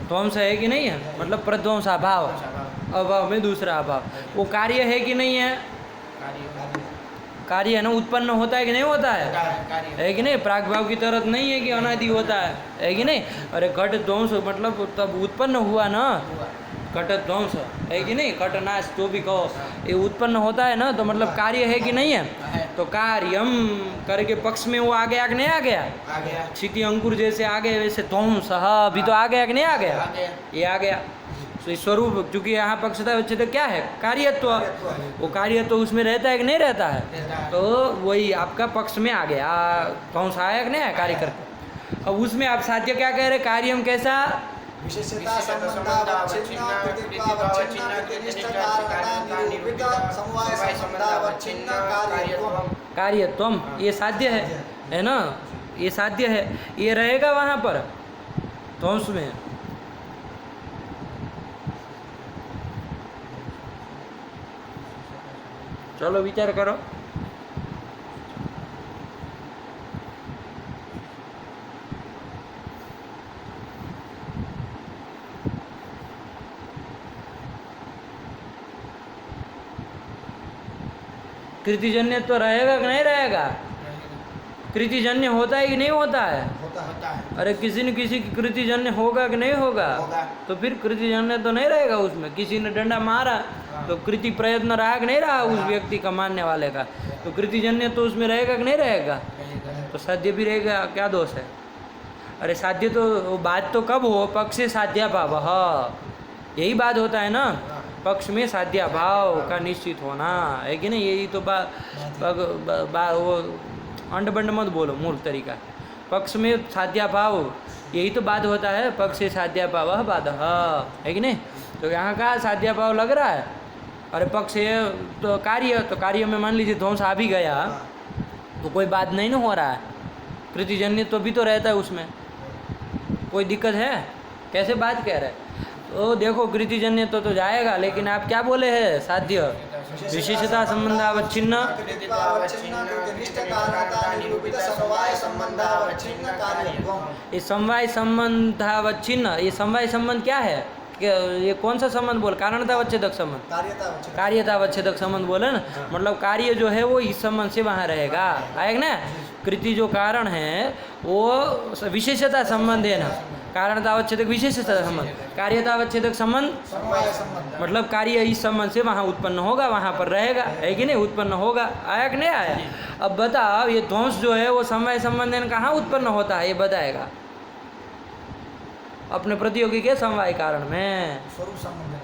ध्वंस है कि नहीं है, मतलब प्रध्वंस अभाव, अभाव में दूसरा अभाव। वो कार्य है कि नहीं है? कार्य है ना, उत्पन्न होता है कि नहीं होता है कि नहीं? प्रागभाव की तरह नहीं है कि अनादि होता है कि नहीं? अरे घट ध्वंस मतलब तब उत्पन्न हुआ ना, घट ध्वंस है कि नहीं? घटनाश जो भी कहो, ये उत्पन्न होता है ना, तो मतलब कार्य है कि नहीं है? तो कार्यम करके पक्ष में वो आ गया कि नहीं आ गया? क्षिति अंकुर जैसे आ गए वैसे ध्वंस अभी तो आ गया कि नहीं आ गया? ये आ गया। तो स्वरूप चूंकि यहाँ पक्षता वच्चेद क्या है? कार्यत्व। वो कार्यत्व उसमें रहता है कि नहीं रहता है? तो वही आपका पक्ष में आ गया, ध्वंस आया कि नहीं आया कार्य करके। अब उसमें आप साध्य क्या कह रहे? कार्यम कैसा? विशेषता संबंधावच्छिन्न कृतित्वावच्छिन्न कृतिनिष्ठ कारणता निरूपित समवाय संबंधावच्छिन्न कार्यत्वम्। कार्यत्वम ये साध्य है ना, ये साध्य है, ये रहेगा वहाँ पर ध्वंस में। चलो विचार करो। कृतिजन्य तो रहेगा कि नहीं रहेगा? कृतिजन्य होता है कि नहीं होता है? होता है। अरे किसी न किसी की कृतिजन्य होगा कि नहीं होगा? तो फिर कृतिजन्य तो नहीं रहेगा उसमें। किसी ने डंडा मारा तो कृति प्रयत्न रहा कि नहीं रहा उस व्यक्ति का, मानने वाले का, तो कृतिजन्य तो उसमें रहेगा कि नहीं रहेगा? तो साध्य भी रहेगा, क्या दोष है? अरे साध्य तो बात तो कब हो? पक्ष साध्या भाव, यही बात होता है ना, पक्ष में साध्या भाव का निश्चित होना है कि नहीं? यही तो वो अंड बंड मत बोलो, मूर्ख तरीका। पक्ष में साध्या भाव, यही तो बात होता है, पक्ष साध्या भाव बाध है कि नहीं? तो यहाँ का साध्या भाव लग रहा है। अरे पक्ष तो कार्य में मान लीजिए ध्वंस आ भी गया तो कोई बात नहीं ना हो रहा है, कृतिजन्य तो भी तो रहता है उसमें, कोई दिक्कत है? कैसे बात कह रहे हैं? तो देखो कृतिजन्य तो जाएगा, लेकिन आप क्या बोले हैं? साध्य विशेषता संबंधावच्छिन्न कृतित्वावच्छिन्न कृतिनिष्ठ कारणता निरूपित समवाय संबंधावच्छिन्न कार्यत्वम्। ये समवाय संबंधावच्छिन्न, ये समवाय संबंध क्या है? ये कौन सा संबंध बोल? कारणतावच्छेदक संबंध, कार्यतावच्छेदक संबंध बोले ना, मतलब कार्य जो है वो इस संबंध से वहाँ रहेगा, आएगा ना? कृति जो कारण है वो विशेषता संबंध है ना, कारणतावच्छेदक विशेषता संबंध, कार्यतावच्छेदक संबंध मतलब कार्य इस संबंध से वहाँ उत्पन्न होगा, वहाँ पर रहेगा, है कि नहीं? उत्पन्न होगा, आया कि नहीं आया? अब बताओ ये ध्वंस जो है वो समवाय संबंध है कहाँ उत्पन्न होता है? ये बताएगा अपने प्रतियोगी के समवाय कारण में। स्वरूप संबंध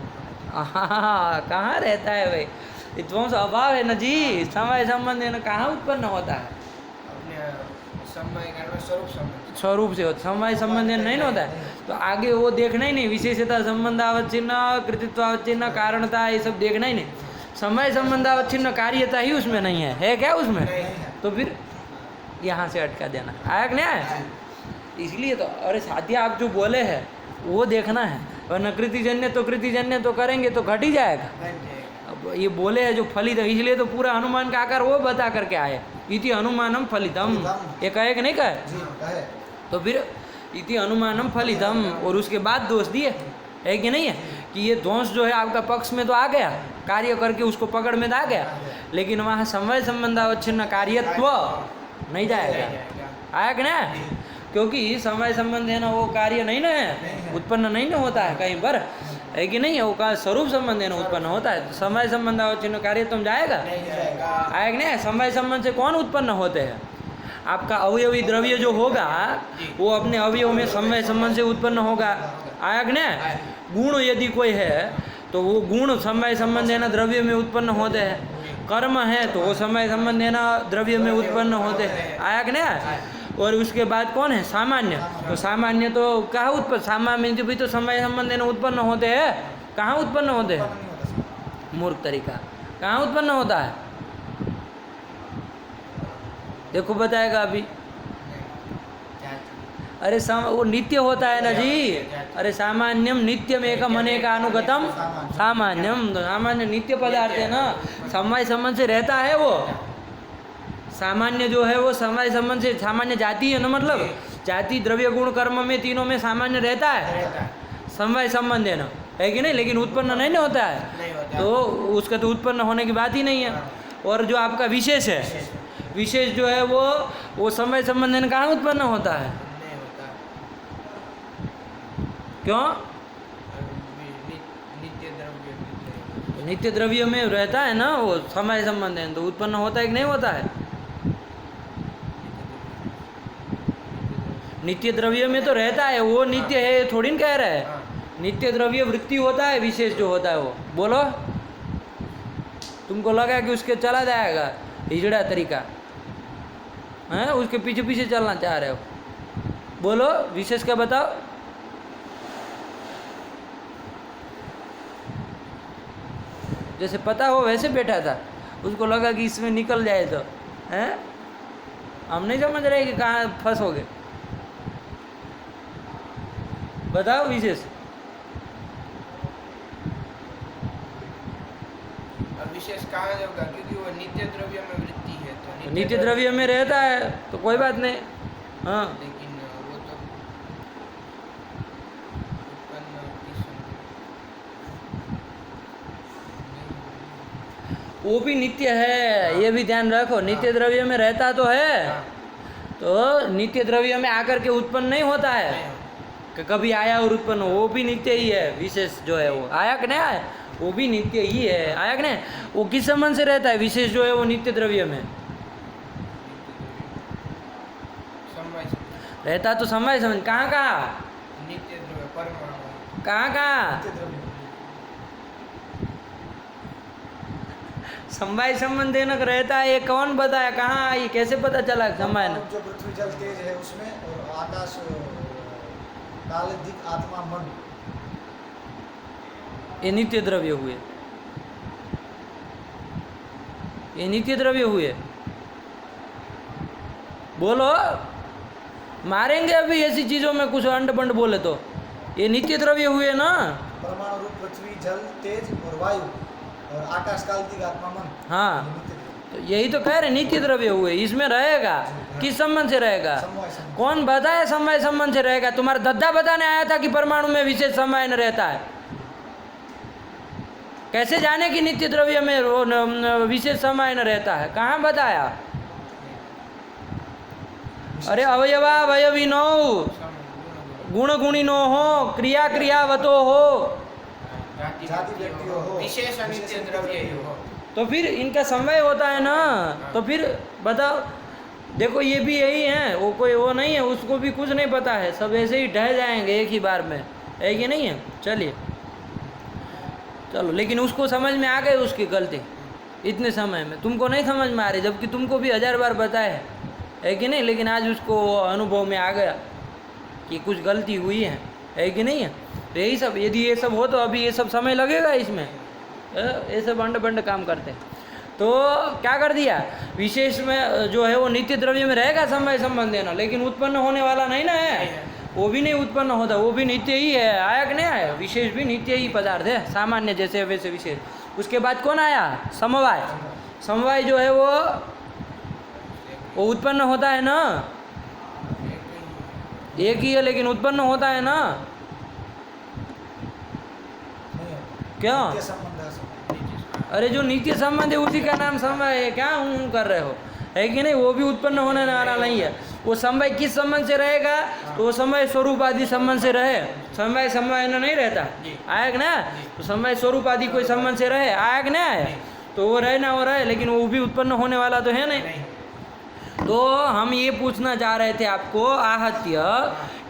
हाँ, कहाँ रहता है भाई? ये ध्वंस अभाव है ना जी, समवाय संबंध है ना, कहाँ उत्पन्न होता है? स्वरूप से होता, समवाय संबंध नहीं ना होता है। तो आगे वो देखना ही नहीं, विशेषता संबंधावच्छिन्न कृतित्वावच्छिन्न कारणता ये सब देखना ही नहीं, समवाय संबंधावच्छिन्न कार्यता ही उसमें नहीं है क्या उसमें? तो फिर यहाँ से अटका देना, आया कि नहीं आया? इसलिए तो अरे साध्य आप जो बोले हैं वो देखना है, वरना कृतिजन्य तो करेंगे तो घट ही जाएगा। अब ये बोले हैं जो फलित है, इसलिए तो पूरा अनुमान का आकार वो बता करके आए, इति अनुमानम फलितम, ये कहे कि नहीं कहे? तो फिर इति अनुमानम फलितम, और उसके बाद दोष दिए, है कि नहीं है? कि ये ध्वंस जो है आपका पक्ष में तो आ गया, कार्य करके उसको पकड़ में तो आ गया, लेकिन वहाँ समवाय संबंधावच्छिन्न कार्यत्व नहीं जाएगा, आया कि नहीं? क्योंकि समवाय संबंध है ना, वो कार्य नहीं ना है, उत्पन्न नहीं ना होता है कहीं पर, है कि नहीं? वो का स्वरूप संबंध है ना उत्पन्न होता है। तो समवाय संबंधावच्छिन्न कार्य तुम जाएगा, आया कि नहीं? समवाय संबंध से कौन उत्पन्न होते हैं? आपका अवयवी द्रव्य जो होगा वो अपने अवयव में समवाय संबंध से उत्पन्न होगा, आया कि नहीं? गुण यदि कोई है तो वो गुण समवाय संबंध है ना द्रव्य में उत्पन्न होते हैं, कर्म है तो वो समवाय संबंध है ना द्रव्य में उत्पन्न होते हैं, आया कि नहीं? और उसके बाद कौन है? सामान्य। तो सामान्य तो कहाँ उत्पन्न, सामान्य भी तो समवाय संबंध है ना उत्पन्न होते हैं, कहाँ उत्पन्न होते हैं? मूर्ख तरीका, कहाँ उत्पन्न होता है? देखो बताएगा अभी। अरे वो नित्य होता है ना जी। अरे सामान्यम नित्यम एकम अनेका अनुगतम सामान्यम, तो सामान्य नित्य पदार्थ है ना, समवाय संबंध से रहता है वो। सामान्य जो है वो समवाय संबंध से, सामान्य जाति है ना, मतलब जाति द्रव्य गुण कर्म में तीनों में सामान्य रहता है, समवाय संबंध है ना, है कि नहीं? लेकिन उत्पन्न नहीं होता है, तो उसका तो उत्पन्न होने की बात ही नहीं है। और जो आपका विशेष है, विशेष जो है वो समवाय संबंध है कहाँ उत्पन्न होता है? क्यों? नित्य द्रव्य में रहता है ना वो, समवाय संबंध है तो उत्पन्न होता है कि नहीं होता है? नित्य द्रव्य में तो रहता है, वो नित्य है थोड़ी न कह रहा है। नित्य द्रव्य वृत्ति होता है, विशेष जो होता है वो। बोलो, तुमको लगा कि उसके चला जाएगा हिजड़ा तरीका है, उसके पीछे पीछे चलना चाह रहे हो? बोलो विशेष का बताओ। जैसे पता हो वैसे बैठा था, उसको लगा कि इसमें निकल जाए तो, हैं? हम नहीं समझ रहे कि कहाँ फंसोगे। बताओ विशेष। और विशेष कहाँ जाएगा, क्योंकि वो नित्य द्रव्य में वृत्ति है, तो नित्य द्रव्य में रहता है तो कोई बात नहीं। हाँ, लेकिन वो तो उत्पन्न किस वो भी नित्य है, ये भी ध्यान रखो। नित्य द्रव्य में रहता तो है, हाँ, तो नित्य द्रव्य में आकर के उत्पन्न नहीं होता है नहीं। कि कभी आया और उत्पन्न, वो भी नित्य ही है। विशेष जो है वो आया कि नहीं आया, वो भी नित्य ही है। आया कि नहीं? वो किस संबंध से रहता है विशेष जो है वो नित्य द्रव्य में समवाय संबंध। रहता तो समय समझ कहाँ कहाँ नित्य द्रव्य परमाणु। कहाँ नित्य द्रव्य समवाय संबंध देनक रहता है। ये कौन बताया, कहाँ, ये कैसे पता चला समय ने? जो पृथ्वी जल तेज है उसमें, और आकाश काल दिक आत्मा मन, ये नित्य द्रव्य हुए, ये नित्य द्रव्य हुए। बोलो, मारेंगे अभी ऐसी चीजों में कुछ अंड बंड बोले तो। ये नित्य द्रव्य हुए ना। परमाणु रूप पृथ्वी जल तेज और वायु और आकाश काल दिक आत्मा मन, हाँ, ये नित्य द्रव्य। तो यही तो कह रहे नित्य द्रव्य हुए। इसमें रहेगा, किस संबंध से रहेगा? समवाय संबंध। कौन बताए समवाय संबंध से रहेगा? तुम्हारा दद्दा बताने आया था कि परमाणु में विशेष समवाय न रहता है। कैसे जाने कि नित्य द्रव्य में वो विशेष समवाय न रहता है? कहाँ बताया? अरे अवयवा अवयवी नो, गुण गुणी नो हो, क्रिया क्रियावतो हो, जाति व्यक्तियों हो, विशेष अनित्य द्रव्य ही हो। तो फिर इनका समवाय होता है ना। तो फिर बताओ, देखो ये भी यही है, वो कोई वो नहीं है, उसको भी कुछ नहीं पता है, सब ऐसे ही ढह जाएंगे एक ही बार में, है कि नहीं है? चलिए चलो, लेकिन उसको समझ में आ गई उसकी गलती इतने समय में, तुमको नहीं समझ में आ रही, जबकि तुमको भी 1000 बार बताया है कि नहीं? लेकिन आज उसको अनुभव में आ गया कि कुछ गलती हुई है कि नहीं है? तो यही सब, यदि ये सब हो तो अभी ये सब समय लगेगा इसमें, ये सब अंड बंड काम करते हैं। तो क्या कर दिया, विशेष में जो है वो नित्य द्रव्य में रहेगा समय संबंध देना, लेकिन उत्पन्न होने वाला नहीं ना है, वो भी नहीं उत्पन्न होता, वो भी नित्य ही है। आया कि नहीं आया? विशेष भी नित्य ही पदार्थ है, सामान्य जैसे वैसे विशेष। उसके बाद कौन आया? समवाय। समवाय जो है वो उत्पन्न होता है ना, एक ही है लेकिन उत्पन्न होता है ना। नहीं है। क्यों? नित्य संबंध है सब। अरे जो नित्य संबंध है उसी का नाम समवाय है। क्या हूँ कर रहे हो, है कि नहीं? वो भी उत्पन्न होने वाला नहीं है। वो समवाय किस संबंध से रहेगा? तो वो समवाय स्वरूप आदि संबंध से रहे। समवाय समवाय न नहीं रहता, आया कि ना? तो समवाय स्वरूप आदि कोई संबंध से रहे, आया कि नहीं आया? तो वो रहे ना वो रहे, लेकिन वो भी उत्पन्न होने वाला तो है नहीं। तो हम ये पूछना चाह रहे थे आपको आहत्य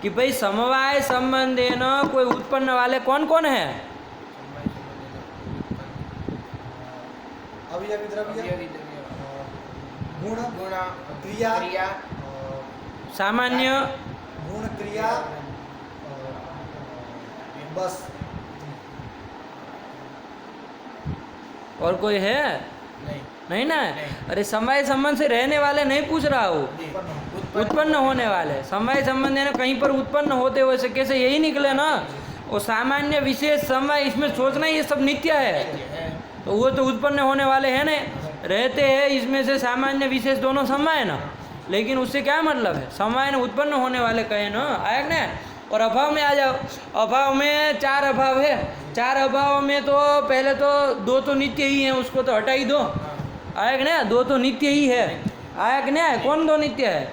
कि भाई समवाय संबंध न कोई उत्पन्न वाले कौन कौन है? अवयवी द्रव्य, गुण गुण, क्रिया, क्रिया, सामान्य, गुण क्रिया, बस। और कोई है? नहीं, नहीं ना? नहीं। अरे समवाय संबंध से रहने वाले नहीं पूछ रहा हूँ, उत्पन्न होने वाले। समवाय संबंध है ना, कहीं पर उत्पन्न होते हुए से कैसे यही निकले ना। वो सामान्य विशेष समवाय, इसमें सोचना ये सब नित्य है, तो वो तो उत्पन्न होने वाले हैं ना, रहते हैं इसमें से सामान्य विशेष दोनों समवाय है ना। लेकिन उससे क्या मतलब है? समवाय ने उत्पन्न होने वाले कहे ना, आया ना? और अभाव में आ जाओ। अभाव में 4 अभाव है, 4 अभाव में तो पहले तो 2 तो नित्य ही हैं, उसको तो हटा ही दो, आया कि नहीं? 2 तो नित्य ही है, आया कि नहीं? कौन 2 नित्य है?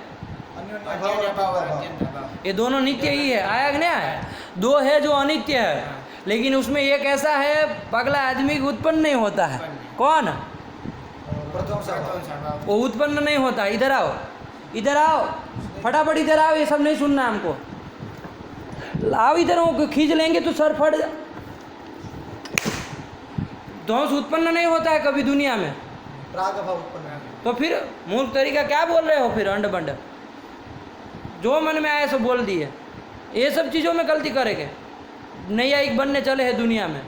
अन्योन्य अन्य भाव, भाव, अभाव। अत्यंत भाव। ये दोनों नित्य ही है, आया कि नहीं? 2 है जो अनित्य है, लेकिन उसमें एक ऐसा है पगला आदमी उत्पन्न नहीं होता है। कौन? प्रथम स्वभाव। प्रथम स्वभाव। वो उत्पन्न नहीं होता। इधर आओ, इधर आओ, फटाफट इधर आओ, ये सब नहीं सुनना हमको। लाओ इधर, वो खींच लेंगे तो सर फट जा। ध्वंस उत्पन्न नहीं होता है कभी दुनिया में, प्राग भाव उत्पन्न है। तो फिर मूर्ख तरीका क्या बोल रहे हो? फिर अंड बंड जो मन में आया सो बोल दिए। ये सब चीज़ों में गलती करेंगे, नैयायिक बनने चले हैं दुनिया में।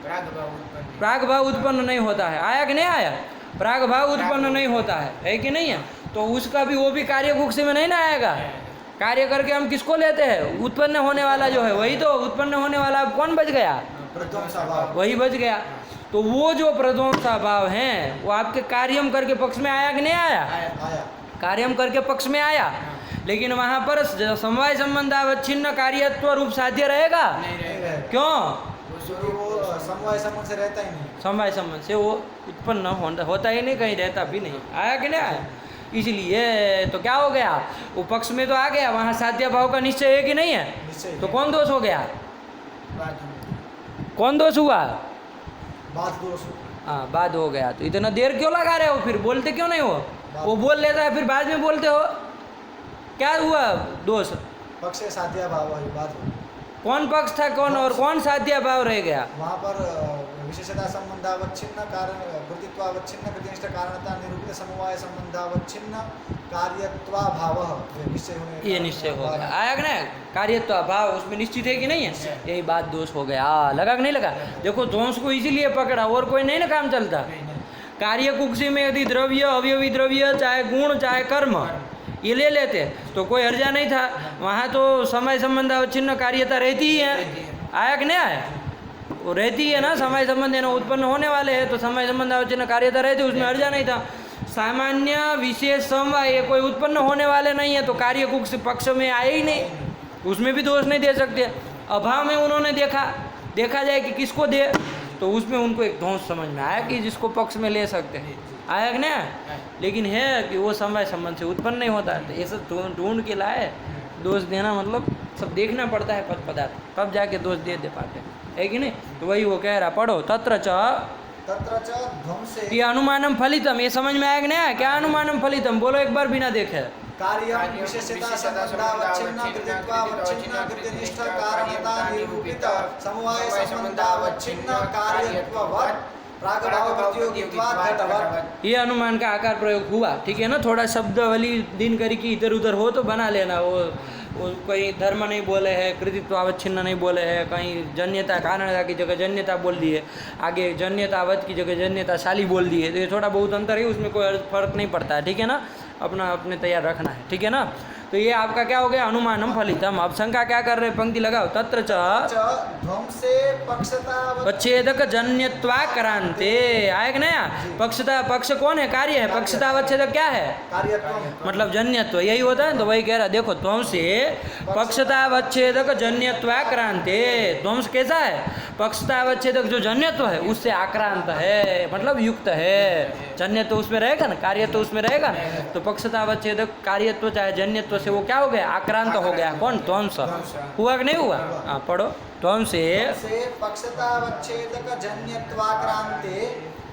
प्राग भाव उत्पन्न नहीं होता है। आया कि नहीं आया? प्राग भाव उत्पन्न नहीं होता है कि नहीं है? तो उसका भी वो भी कार्य कुक्षी में नहीं ना आएगा। कार्य करके हम किसको लेते हैं? उत्पन्न होने वाला जो है वही तो उत्पन्न होने वाला। अब कौन बच गया? प्रध्वंसा भाव। वही बच गया। तो वो जो प्रध्वंसा भाव है वो आपके कार्यम करके पक्ष में आया कि नहीं आया? आया। कार्यम करके पक्ष में आया, लेकिन वहां पर समवाय संबंधावच्छिन्न कार्यत्व रूप साध्य रहेगा? क्यों? वो समवाय संबंध से रहता ही नहीं। समवाय संबंध से वो उत्पन्न होता ही नहीं, कहीं रहता भी नहीं। आया कि नहीं आया? इसलिए तो क्या हो गया? वो पक्ष में तो आ गया, वहां साध्य भाव का निश्चय है कि नहीं है? निश्चय। तो कौन दोष हो गया? कौन दोष हुआ? बात दोष। हाँ, बाद हो गया। तो इतना देर क्यों लगा रहे हो? फिर बोलते क्यों नहीं हो? वो बोल लेता है फिर बाद में बोलते हो। क्या हुआ दोष? पक्ष साध्या भाव है बात। कौन पक्ष था कौन और कौन साध्य भाव रह गया? वहाँ पर विशेषता संबंधावच्छिन्न कारण कृतित्वावच्छिन्न कृतिनिष्ठ कारणता निरूपित समवाय संबंधावच्छिन्न कार्यत्वाभाव निश्चय होने। ये निश्चय हो गया। आया कि नहीं? कार्यत्व भाव उसमें निश्चित है कि नहीं है? यही बात दोष हो गया। लगा कि नहीं लगा? देखो दोष को इसीलिए पकड़ा, और कोई नहीं ना काम चलता। कार्य कुक्षी में यदि द्रव्य अवयवी द्रव्य चाहे गुण चाहे कर्म ये ले लेते तो कोई हर्जा नहीं था। वहाँ तो समय संबंध अवच्छिन्न कार्यता रहती ही है। आया कि नहीं आया? वो रहती है ना, समय संबंध है ना, उत्पन्न होने वाले हैं तो समय संबंध अवच्छिन्न कार्यता रहती, उसमें हर्जा नहीं था। सामान्य विशेष समवाय ये कोई उत्पन्न होने वाले नहीं है तो कार्य कुक्ष पक्ष में आए ही नहीं, उसमें भी दोष नहीं दे सकते। अभाव में उन्होंने देखा जाए कि किसको दे, तो उसमें उनको एक दोष समझ में आया कि जिसको पक्ष में ले सकते हैं। आया कि नहीं? लेकिन है कि वो समय संबंध से उत्पन्न नहीं होता है। तो ये सब ढूंढ के लाए दोष देना, मतलब सब देखना पड़ता है पद पदार्थ, तब जाके दोष दे पाते हैं, है कि नहीं? तो वही वो कह रहा, पढ़ो। तत्र च ध्वंसे ये अनुमानम फलितम, ये समझ में आया कि नहीं आया? क्या अनुमानम फलितम? बोलो एक बार बिना देखे। कार्यं विशेषता संबंधावच्छिन्न कृतित्वावच्छिन्न कृतिनिष्ठ कारणता निरूपित समवाय संबंधावच्छिन्न कार्यत्ववत् प्रागभाव प्रतियोगित्वात् घटवत्। ये अनुमान का आकार प्रयोग हुआ, ठीक है ना? थोड़ा शब्दावली दिन करी की इधर उधर हो तो बना लेना। वो कहीं धर्म नहीं बोले हैं, कृतित्वावच्छिन्न नहीं बोले हैं, कहीं जन्यता कारणता की जगह जन्यता बोल दिए, आगे जन्यतावत की जगह जन्यताशाली बोल दिए। तो ये थोड़ा बहुत अंतर है, उसमें कोई फर्क नहीं पड़ता है, ठीक है ना? अपने तैयार रखना है, ठीक है ना? तो ये आपका क्या हो गया? अनुमानम फलितम। अब शंका क्या कर रहे? पंक्ति लगाओ। तत्र च ध्वंसे पक्षेदक जन्यत्वाक्रांते। आया कि नहीं? पक्षता, पक्ष कौन है? कार्य है। पक्षतावच्छेदक क्या है? कार्यत्व मतलब जन्यत्व, यही होता है। तो वही कह रहा, देखो ध्वंसे पक्षतावच्छेदक जन्यत्वाक्रांते। ध्वंस कैसा है? पक्षतावच्छेदक जो जन्यत्व है उससे आक्रांत है, मतलब युक्त है। जन्यत्व उसमें रहेगा ना, कार्य तो उसमें रहेगा। तो पक्षतावच्छेदक कार्यत्व चाहे जन्यत्व से वो क्या हो गया? आक्रांत हो गया। कौन? ध्वंस। हुआ कि नहीं हुआ? हाँ, पढ़ो। ध्वंसे पक्षतावच्छेदक जन्यत्वाक्रांते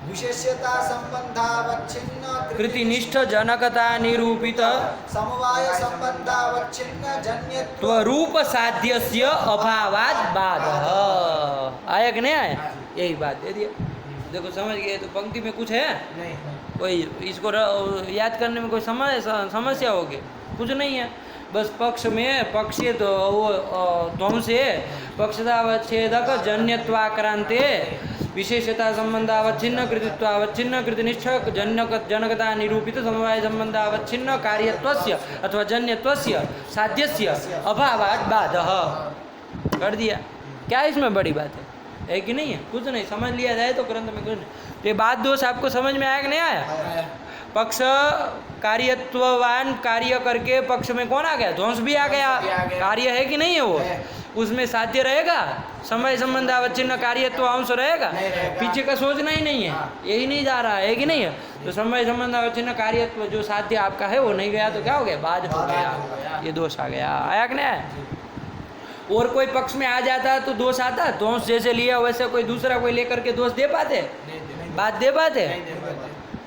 विशेष्यता संबंधावच्छिन्न कृतिनिष्ठ जनकता निरूपित समवाय संबंधावच्छिन्न जन्यत्व रूप साध्यस्य अभावात् बाधः। आया कि नहीं आया? यही बात दे दिया। देखो समझ गए? तो पंक्ति में कुछ है नहीं। कोई इसको याद करने में कोई समस्या होगी? कुछ नहीं है। बस पक्ष में पक्षे तो वो ध्वंसे पक्षतावच्छेदक जन्यत्वाक्रांते विशेषता संबंधावच्छिन्न कृतित्वावच्छिन्न कृतिनिष्ठ जनकता निरूपित समवाय संबंधावच्छिन्न कार्यत्वस्य अथवा जन्यत्वस्य साध्यस्य अभावात् बाधः कर दिया। क्या इसमें बड़ी बात है कि नहीं है? कुछ नहीं, समझ लिया जाए तो ग्रंथ में कुछ नहीं। तो ये बात दोष आपको समझ में आया कि नहीं आया? पक्ष कार्यत्ववान कार्य करके पक्ष में कौन आ गया? ध्वंस भी आ गया। कार्य है कि नहीं है? वो उसमें साध्य रहेगा, समय संबंधावच्छिन्न कार्यत्व अंश रहेगा। पीछे का सोचना ही नहीं है, यही नहीं जा रहा है कि नहीं है? तो समय संबंधावच्छिन्न कार्यत्व जो साध्य आपका है वो नहीं गया तो क्या हो गया? बाध हो गया। ये दोष आ गया। आया कि नहीं आया? और कोई पक्ष में आ जाता तो दोष आता? दोष जैसे लिया वैसे कोई दूसरा कोई लेकर के दोष दे पाते? बात दे पाते?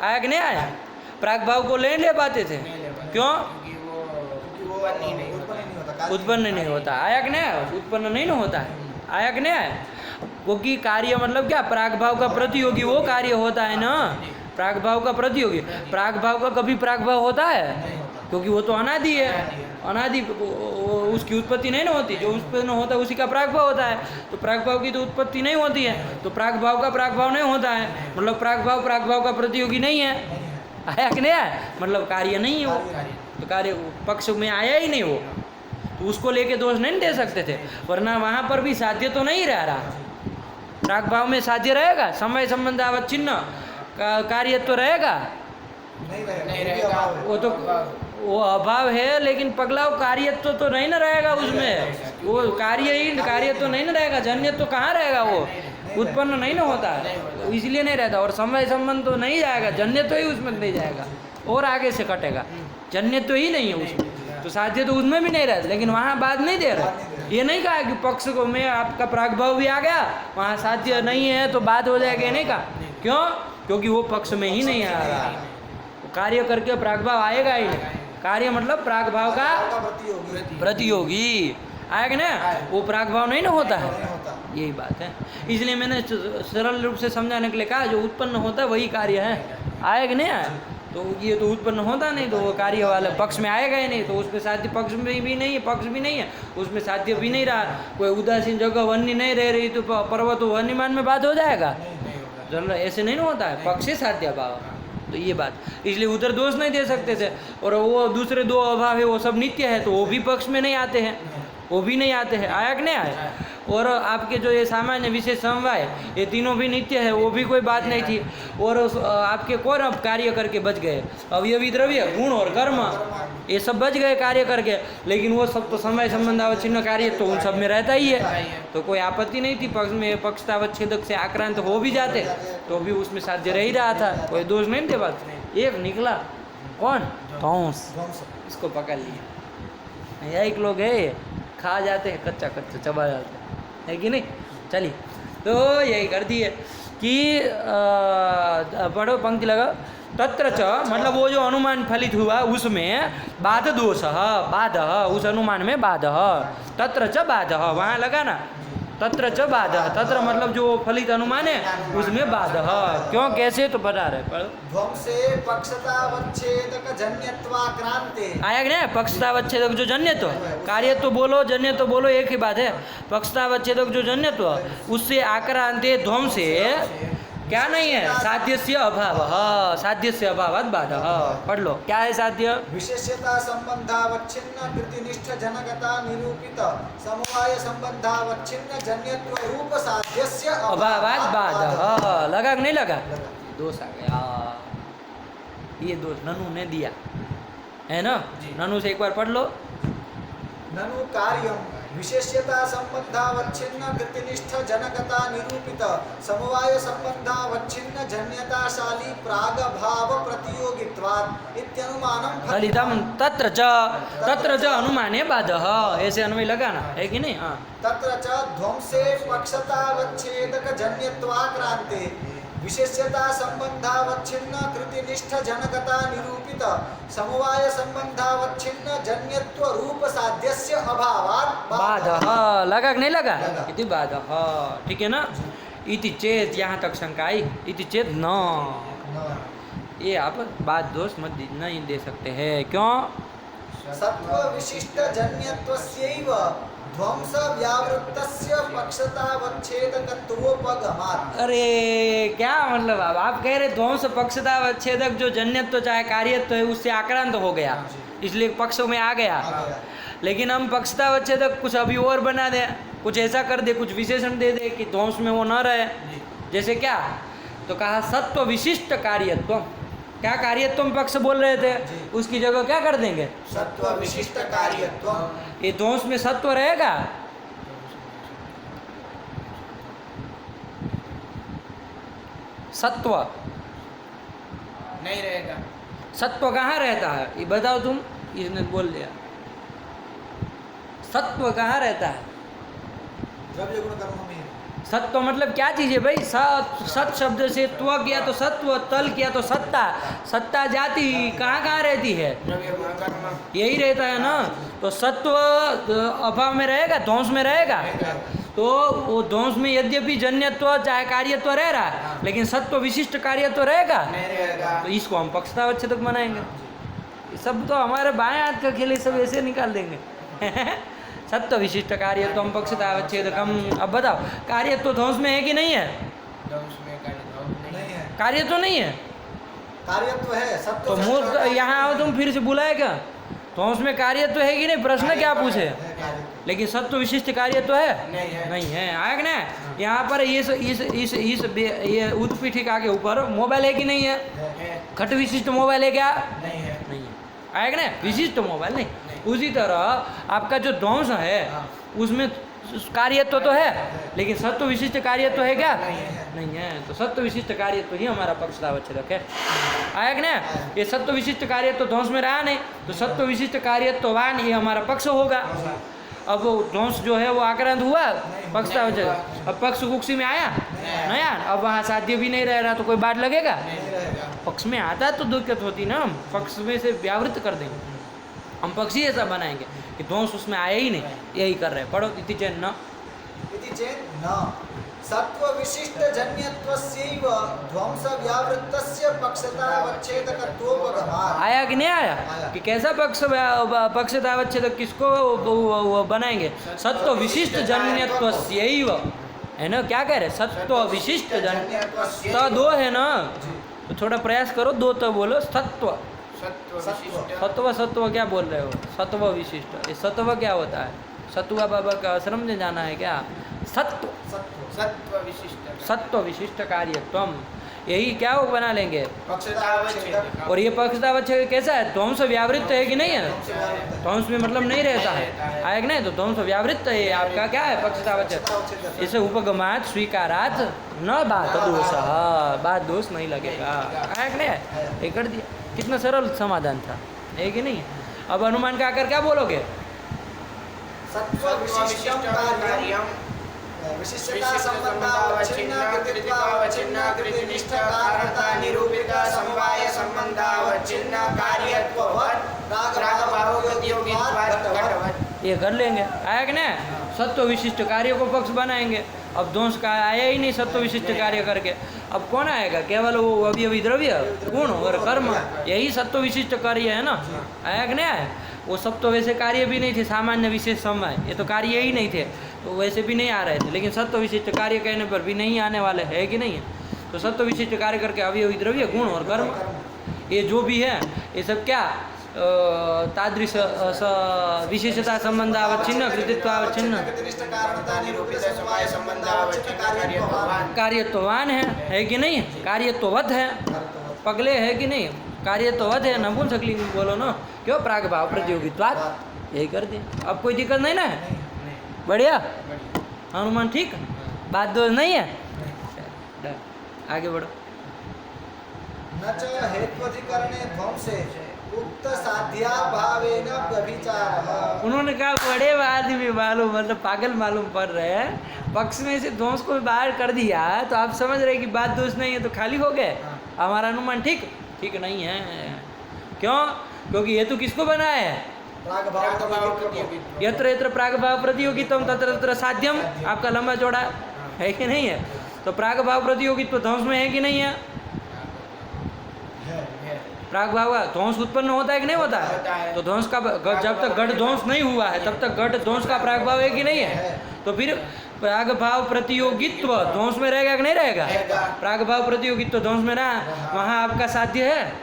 आया कि नहीं आया? प्राग भाव को ले पाते थे? क्यों? उत्पन्न नहीं होता। आया कि नहीं आया? उत्पन्न नहीं ना होता है। आया कि नहीं आया? क्योंकि कार्य मतलब क्या? प्राग भाव का प्रतियोगी वो कार्य होता है ना, प्राग भाव का प्रतियोगी। प्राग भाव का कभी प्राग भाव होता है? क्योंकि वो तो अनादि है। अनादि उसकी उत्पत्ति नहीं ना होती, जो उत्पन्न होता है उसी का प्रागभाव होता है, तो प्रागभाव की तो उत्पत्ति नहीं होती है, तो प्रागभाव का प्रागभाव नहीं होता है, मतलब प्रागभाव का प्रतियोगी नहीं है, आया कि नहीं आया, मतलब कार्य नहीं है वो, तो कार्य पक्ष में आया ही नहीं वो, तो उसको लेके दोष नहीं दे सकते थे, वरना वहाँ पर भी साध्य तो नहीं रह रहा, प्रागभाव में साध्य रहेगा, समय संबंध अवच्छिन्न कार्य तो रहेगा, नहीं नहीं रहेगा, रहेगा। वो भी अभाव है। वो अभाव है, लेकिन पगलाव कार्यत्व तो नहीं ना रहेगा उसमें, वो कार्य तो नहीं ना रहेगा, जन्य तो कहाँ रहेगा, वो उत्पन्न नहीं ना होता है, तो इसलिए नहीं रहता, और समय संबंध तो नहीं जाएगा, जन्य तो ही उसमें नहीं जाएगा और आगे से कटेगा, जन्य तो ही नहीं है उसमें, तो साध्य तो उसमें भी नहीं रहता, लेकिन वहाँ बात नहीं दे रहे, ये नहीं कहा कि पक्ष को में आपका प्रागभाव भी आ गया, वहाँ साध्य नहीं है तो बात हो जाएगी, नहीं कहा, क्यों, क्योंकि वो पक्ष में ही नहीं आ रहा, कार्य करके प्रागभाव आएगा ही नहीं, कार्य मतलब प्रागभाव का प्रतियोगी आएगा ना, वो प्रागभाव नहीं ना होता है, यही बात है, इसलिए मैंने सरल रूप से समझाने के लिए कहा, जो उत्पन्न होता है वही कार्य है, आएगा नहीं आए, तो ये तो उत्पन्न होता नहीं, तो वो कार्य वाले पक्ष में आएगा ही नहीं, तो उसमें साध्य पक्ष में भी नहीं है, पक्ष भी नहीं है, उसमें साध्य भी नहीं रहा, कोई उदासीन जगह वन्य नहीं रह रही, तो पर्वत वन्यमान में बात हो जाएगा, जरूर ऐसे नहीं ना होता है, पक्ष से साध्य भाव, तो ये बात, इसलिए उधर दोष नहीं दे सकते थे, और वो दूसरे दो अभाव है वो सब नित्य है, तो वो भी पक्ष में नहीं आते हैं, वो भी नहीं आते हैं, आया कि नहीं आया, और आपके जो ये सामान्य विशेष समवाय ये तीनों भी नित्य है, वो भी कोई बात नहीं थी, और आपके कौन अब कार्य करके बच गए, अवयवी द्रव्य गुण और कर्म ये सब बच गए कार्य करके, लेकिन वो सब तो समय संबंध अवच्छिन्न कार्य तो उन सब में रहता ही है, तो कोई आपत्ति नहीं थी, पक्ष में पक्षतावच्छेदक से आक्रांत हो भी जाते तो भी उसमें साध्य रह ही रहा था, कोई दोष नहीं थे, बात एक निकला कौन ध्वंस, इसको पकड़ लिया, यही लोग है खा जाते हैं, कच्चा चबा जाते है कि नहीं, चलिए तो यही कर दिए कि पढ़ो पंक्ति लगा, तत्र च मतलब वो जो अनुमान फलित हुआ उसमें बाध दोष बाध, उस अनुमान में बाध, तत्र च बाध, वहाँ लगा ना, तत्र च बाध, तत्र मतलब जो फलित अनुमान है उसमें बाध, क्यों कैसे तो बता रहे, पढ़ो, ध्वंसे पक्षतावच्छेदक जन्यत्वाक्रांते, आया कि नहीं, पक्षतावच्छेदक जो जन्यत्व, कार्य तो बोलो जन्य तो बोलो एक ही बात है, पक्षतावच्छेदक जो जन्यत्व उससे आक्रांते ध्वंसे क्या नहीं है, साध्य से अभाव, साध्य से अभाव बाध, पढ़ लो क्या है साध्य, विशेष्यता संबंधावच्छिन्न कृतिनिष्ठ जनकता निरूपित समवाय संबंधावच्छिन्न जन्यत्व रूप साध्यस्य अभावात बाध, लगा कि नहीं लगा, दोष आ गया, ये दोष ननु ने दिया है ना, ननु से एक बार पढ़ लो, ननु कार्यम विशेष्यता संबंधावच्छिन्न कृतिनिष्ठ जनकता निरूपित समवाय संबंधावच्छिन्न जन्यताशाली प्राग भाव प्रतियोगित्वात् इत्यनुमानं फलितम तत्र च अनुमाने बाध, ऐसे अन्वय लगाना है कि नहीं, हाँ, तत्र च ध्वंसे पक्षतावच्छेदक जन्यत्वाक्रांते विशेष्यता संबंधावच्छिन्न कृतिनिष्ठ जनकता निरूपित समवाय संबंधावच्छिन्न जन्यत्व रूप साध्यस्य अभावात् बाध, लगा कि नहीं लगा, इति बाध, ठीक है ना, इति चेत, यहाँ तक शंका आई, इति चेत न, ये आप बात दोष मत नहीं दे सकते हैं, क्यों, सत्व विशिष्ट जन्यत्वस्यैव ध्वंस व्यावृत्तस्य पक्षतावच्छेदकत्वोपगमात्, अरे क्या मतलब, अब आप कह रहे ध्वंस पक्षतावच्छेदक जो जन्यत्व चाहे कार्यत्व है उससे आक्रांत हो गया, इसलिए पक्ष में आ गया, लेकिन हम पक्षतावच्छेदक कुछ अभी और बना दें, कुछ ऐसा कर दे, कुछ विशेषण दे दे कि ध्वंस में वो न रहे, जैसे क्या, तो कहा सत्व विशिष्ट कार्यत्व, क्या कार्यत्व में पक्ष बोल रहे थे, उसकी जगह क्या कर देंगे, सत्व विशिष्ट कार्यत्व, ये ध्वंस में सत्व रहेगा, सत्व नहीं रहेगा, सत्व कहाँ रहता है ये बताओ तुम, इसने बोल दिया, सत्व कहाँ रहता है, द्रव्य गुण कर्म में, सत्व मतलब क्या चीज़ है भाई, सत शब्द से त्व किया तो सत्व, तल किया तो सत्ता, सत्ता जाति कहाँ कहाँ रहती है, द्रव्य गुण कर्म, यही रहता है ना, तो सत्व अभाव में रहेगा, ध्वंस में रहेगा, तो वो ध्वंस में यद्यपि जन्यत्व चाहे कार्यत्व रह रहा है, लेकिन सत्व विशिष्ट कार्यत्व रहेगा, नहीं रहेगा, तो इसको हम पक्षतावच्छेदक बनाएंगे, ये सब तो हमारे बाएं हाथ का खेल, सब ऐसे निकाल देंगे। सत्व विशिष्ट कार्यत्वम पक्षतावच्छेदकम। अब बताओ, कार्यत्व ध्वंस में है कि नहीं है? ध्वंस में कार्य नहीं है, कार्य तो नहीं है, कार्यत्व है, सत्व तो विशिष्ट मूर्ख कार्य- यहाँ आओ, तुम फिर से बुलाए क्या? तो उसमें कार्य तो है कि नहीं? प्रश्न क्या पूछे? है कार्यत्व। लेकिन सत्व विशिष्ट कार्य तो है नहीं है। नहीं है। आया कि नहीं? यहाँ पर इस ये उत्पीठिक आगे ऊपर मोबाइल है कि नहीं है? है खट विशिष्ट मोबाइल है क्या? नहीं है नहीं है। आया कि नहीं? विशिष्ट मोबाइल नहीं। उसी तरह आपका जो ध्वंस है उसमें कार्यत्व तो है, लेकिन सत्व विशिष्ट कार्यत्व है क्या? नहीं है। तो सत्व विशिष्ट कार्यत्व ही हमारा पक्षतावच्छेदक है। आया कि नहीं? ये सत्व विशिष्ट कार्यत्व ध्वंस में रहा नहीं, तो सत्व विशिष्ट कार्यत्ववान ये हमारा पक्ष होगा। अब वो ध्वंस जो है वो आक्रांत हुआ पक्षतावच्छेदक। अब पक्ष कुक्षी में आया नहीं आया, अब वहाँ साध्य भी नहीं रह रहा, तो कोई बात लगेगा? पक्ष में आता तो दिक्कत होती ना, हम पक्ष में से व्यावृत कर देंगे, हम पक्षी ऐसा बनाएंगे कि ध्वंस उसमें आया ही नहीं। यही कर रहे हैं। पढ़ो इति चेन न इति चेत् न सत्व विशिष्ट जन्यत्वस्यैव ध्वंस व्यावृत्तस्य पक्षतावच्छेदकत्वोपगमात्। आया कि नहीं आया? आया। कि कैसा पक्षतावच्छेदक किसको वो बनाएंगे? सत्व विशिष्ट जन्यत्वस्यैव, है ना? क्या कह रहे? सत्व विशिष्ट जन्य तो दो है ना, तो थोड़ा प्रयास करो, दो तो बोलो। सत्व सत्व विशिष्ट सत्व सत्व क्या बोल रहे हो? सत्व विशिष्ट। ये सत्व क्या होता है? सत्वा बाबा का आश्रम में जाना है क्या? सत्व सत्व विशिष्ट सत्व विशिष्ट कार्यत्वम, यही क्या वो बना लेंगे? पक्षतावच्छेदक। और ये पक्षतावच्छेदक कैसा है? ध्वंस व्यावृत्त है कि नहीं है? ध्वंस में मतलब नहीं रहता है। आया कि नहीं? तो ध्वंस व्यावृत्त है आपका क्या है? पक्षतावच्छेदक। इसे उपगमात स्वीकारात न बात दोष, बात दोष नहीं लगेगा। आया कि नहीं? ये कर दिया। कितना सरल समाधान था, है कि नहीं? अब अनुमान का आकर क्या बोलोगे? सत्व विशिष्टं कार्यं विशिष्टता संबंधावच्छिन्न कृतित्वावच्छिन्न कृतिनिष्ठ कारणता निरूपिता समवाय संबंधावच्छिन्न कार्यत्ववत् रागभावोद्योगित्वात् घटवत्। ये कर लेंगे। आया कि नहीं? सत्व विशिष्ट कार्य को पक्ष बनाएंगे। अब ध्वंस का आया ही नहीं सत्व विशिष्ट कार्य करके, अब कौन आएगा? केवल वो अवयवी द्रव्य गुण और कर्म, यही सत्व विशिष्ट कार्य है ना। आया कि नहीं आया? वो सब तो वैसे कार्य भी नहीं थे, सामान्य विशेष समय, ये तो कार्य ही नहीं थे, तो वैसे भी नहीं आ रहे थे। लेकिन सत्व विशिष्ट कार्य कहने पर भी नहीं आने वाले, है कि नहीं है? तो सत्व विशिष्ट कार्य करके अवयवी द्रव्य गुण और कर्म, ये जो भी है ये सब क्या तादृश विशेषता संबंधावच्छिन्न कृतित्वावच्छिन्न कृतिनिष्ठ कारणता निरूपित समवाय संबंधावच्छिन्न कार्यत्ववान्। कार्यत्ववान है कि नहीं? कार्यत्ववत है, पगले है कि नहीं? कार्यत्ववत है, नपुंसकलिंग बोलो ना, क्यों? प्राग भाव प्रतियोगित्वात्, यही कर दिए। अब कोई दिक्कत नहीं ना है? बढ़िया, अनुमान ठीक, बात दोष नहीं है। डन, आगे बढ़ो। न च हेत्वधिकरणे ध्वंसे उक्त साध्याभावेन व्यभिचारः। उन्होंने कहा बड़े आदमी मालूम, मतलब पागल मालूम पड़ रहे हैं, पक्ष में से ध्वंस को बाहर कर दिया तो आप समझ रहे कि बात दोष नहीं है, तो खाली हो गए। हमारा अनुमान ठीक ठीक नहीं है। क्यों? क्योंकि ये तो किसको बनाया है? प्रतियोगित्व। यत्र यत्र प्राग भाव प्रतियोगित्वम तत्र तत्र साध्यम, आपका लंबा चौड़ा है कि नहीं है? तो प्राग भाव प्रतियोगित्व ध्वंस में है कि नहीं है? प्राग भाव का ध्वंस उत्पन्न होता है कि नहीं होता है? तो ध्वंस का जब तक घट ध्वंस नहीं हुआ है तब तक घट ध्वंस का प्राग भाव है कि नहीं है? तो फिर प्राग भाव प्रतियोगित्व ध्वंस में रहेगा कि नहीं रहेगा? प्राग भाव प्रतियोगित्व ध्वंस में रहा, वहाँ आपका साध्य है?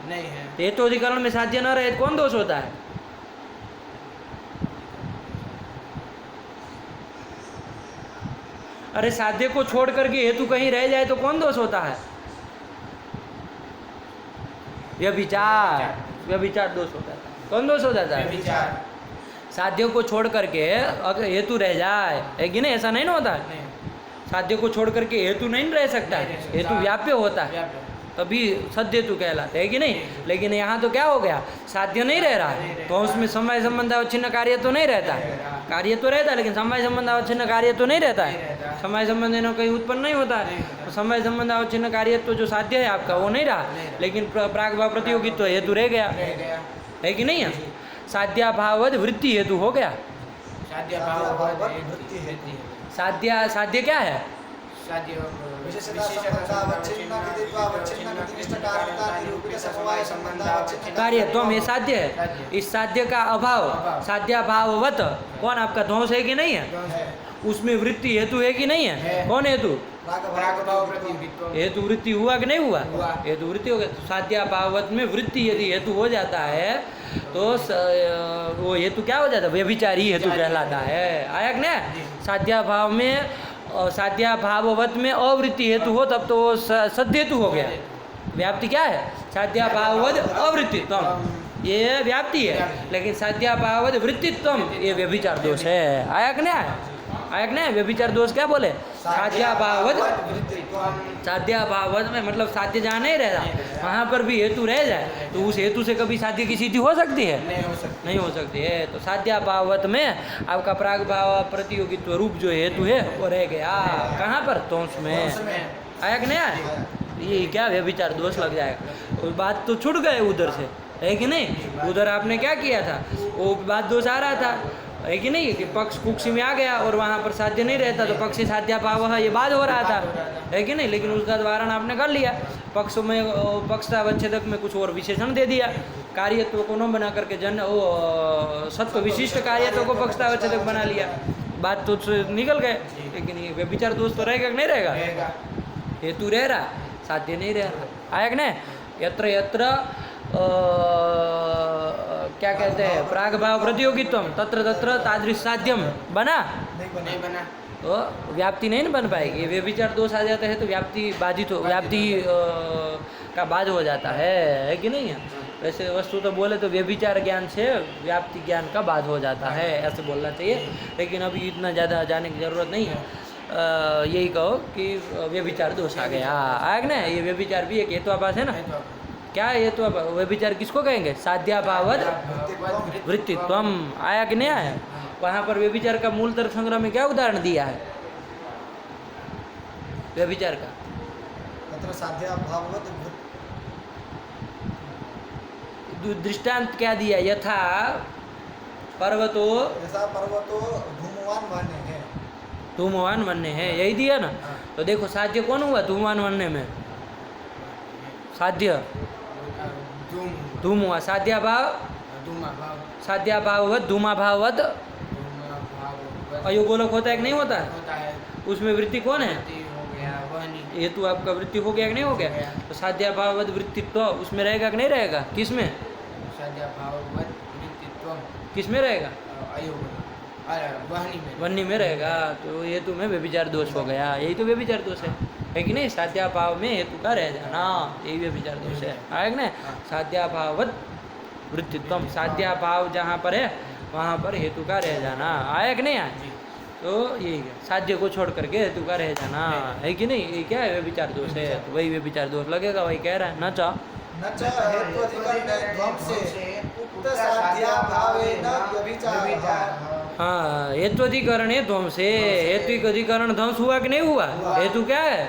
नहीं है। हेतु अधिकरण में साध्य न रहे कौन दोष होता है? अरे साध्य को छोड़ करके हेतु कहीं रह जाए तो कौन दोष होता है? व्यभिचार दोष होता है। कौन दोष हो जाता है? व्यभिचार। साध्य को छोड़ करके अगर हेतु रह जाए, है कि नहीं? ऐसा नहीं ना होता है? नहीं। साध्य को छोड़ करके हेतु नहीं रह सकता है, हेतु व्याप्य होता है, व्याप्य। तभी सद्येतु कहलाते है कि नहीं? लेकिन यहाँ तो क्या हो गया? साध्य नहीं रह रहा है, तो उसमें समय संबंधावच्छिन्न कार्य तो नहीं रहता है। कार्य तो रहता है लेकिन समय संबंधावच्छिन्न कार्य तो नहीं रहता है। समय संबंध कहीं उत्पन्न नहीं होता है, तो समय संबंधावच्छिन्न कार्य तो जो साध्य है आपका वो नहीं रहा, लेकिन प्राग भाव प्रतियोगित्व तो हेतु रह गया, है कि नहीं है? साध्याभावद वृत्ति हेतु हो गया। साध्य क्या है? साध्य विशेषता संबंधावच्छिन्न विदित्वावच्छिन्न विधिनिष्ठ कारणता निरूपित समवाय संबंधावच्छिन्न कार्यत्वम ये साध्य है। इस साध्य का अभाव साध्याभाववत कौन आपका ध्वंस है कि नहीं है? उसमें वृत्ति हेतु है कि नहीं है? कौन हेतु? प्राग भाव प्रतियोगित्व हेतु वृत्ति हुआ कि नहीं हुआ? हुआ। हेतु वृत्ति हो गया। तो साध्याभाववत में वृत्ति यदि हेतु हो जाता है तो वो हेतु क्या हो जाता है? व्यभिचारी हेतु कहलाता है। आया कि नहीं? साध्याभाव में साध्याभाववत में अवृत्ति हेतु हो तब तो वो सद्य हेतु हो गया। व्याप्ति क्या है? साध्याभाववद अवृत्तित्वम, ये व्याप्ति है। लेकिन साध्याभाववद वृत्तित्वम ये व्यभिचार दोष है। आया कि नहीं? आया कि नहीं? व्यभिचार दोष क्या बोले? साध्याभाववद साध्याभाववद में मतलब साध्य जहाँ नहीं रह रहा वहाँ पर भी हेतु रह जाए तो उस हेतु से कभी साध्य की सिद्धि हो सकती है? नहीं हो सकती है। तो साध्याभाववत में आपका प्राग भाव प्रतियोगित्व रूप जो हेतु है वो रह गया। कहाँ पर? ध्वंस में। आया कि नहीं? आया? ये क्या व्यभिचार दोष लग जाएगा। तो बात तो छूट गए उधर से, है कि नहीं? उधर आपने क्या किया था? वो बात दोष आ रहा था, है कि नहीं? कि पक्ष कुक्षी में आ गया और वहाँ पर साध्य नहीं रहता तो पक्षी साध्याभाव ये बात हो रहा था, है कि नहीं? लेकिन उसका वारण आपने कर लिया। पक्ष में पक्षतावच्छेदक में कुछ और विशेषण दे दिया, कार्यत्व को न बना करके जन वो सत्व विशिष्ट कार्यत्व को पक्षतावच्छेदक बना लिया। बात तो निकल गए। लेकिन ये व्यभिचार दोष तो रहेगा कि नहीं रहेगा? हेतु रह रहा, साध्य नहीं रह रहा। आया कि नहीं? यत्र यत्र क्या कहते हैं? प्राग भाव प्रतियोगित्वम तत्र तत्र तादृश साध्यम बना नहीं बना तो व्याप्ति नहीं बन पाएगी। ये व्यभिचार दोष आ जाता है तो व्याप्ति बाधित हो, व्याप्ति का बाध हो जाता है कि नहीं है? वैसे वस्तु तो बोले तो व्यभिचार ज्ञान से व्याप्ति ज्ञान का बाध हो जाता है, ऐसे बोलना चाहिए। लेकिन अभी इतना ज़्यादा जाने की ज़रूरत नहीं है। यही कहो कि व्यभिचार दोष आ गया। आया कि नहीं? ये व्यभिचार भी एक हेतुआभास है ना। क्या है हेतु? व्यभिचार किसको कहेंगे? साध्याभावद वृत्तित्वम। आया कि नहीं आया? वहाँ पर व्यभिचार का मूल तर्क संग्रह में क्या उदाहरण दिया है व्यभिचार का? तत्र साध्याभाववत् दृष्टांत क्या दिया? यथा पर्वतो ऐसा पर्वतो धूमवान वन्य है। धूमवान वन्य है, यही दिया ना। तो देखो साध्य कौन हुआ धूमवान वन्य में? साध्य धूम हुआ। साध्याभाव साध्याभाववत धूमाभाववत अयोगोलक होता है कि नहीं होता? उसमें वृत्ति कौन है? हेतु आपका वृत्ति हो गया कि नहीं हो गया? तो साध्याभाववत वृत्तित्व उसमें रहेगा कि नहीं रहेगा? किस में? किस में रहेगा? वन्य में रहेगा। तो हेतु में व्यभिचार दोष हो गया। यही तो व्यभिचार दोष है कि नहीं? साध्याभाव में हेतु का रह जाना, यही व्यभिचार दोष है। आया कि नहीं? साध्याभाववत वृत्तित्वम, साध्याभाव जहाँ पर है वहाँ पर हेतु का रह जाना। आया कि नहीं? आया? तो यही है, साध्य को छोड़ करके हेतु का रह जाना, है कि नहीं? ये क्या है? व्यभिचार दोष है। तो वही व्यभिचार दोष लगेगा। वही कह रहा है न च हेत्वधिकरणे ध्वंसे उक्त साध्याभावेन व्यभिचारः। हाँ, हेत्वधिकरणे ध्वंसे। हेतु अधिकरण ध्वंस हुआ कि नहीं हुआ? हेतु क्या है?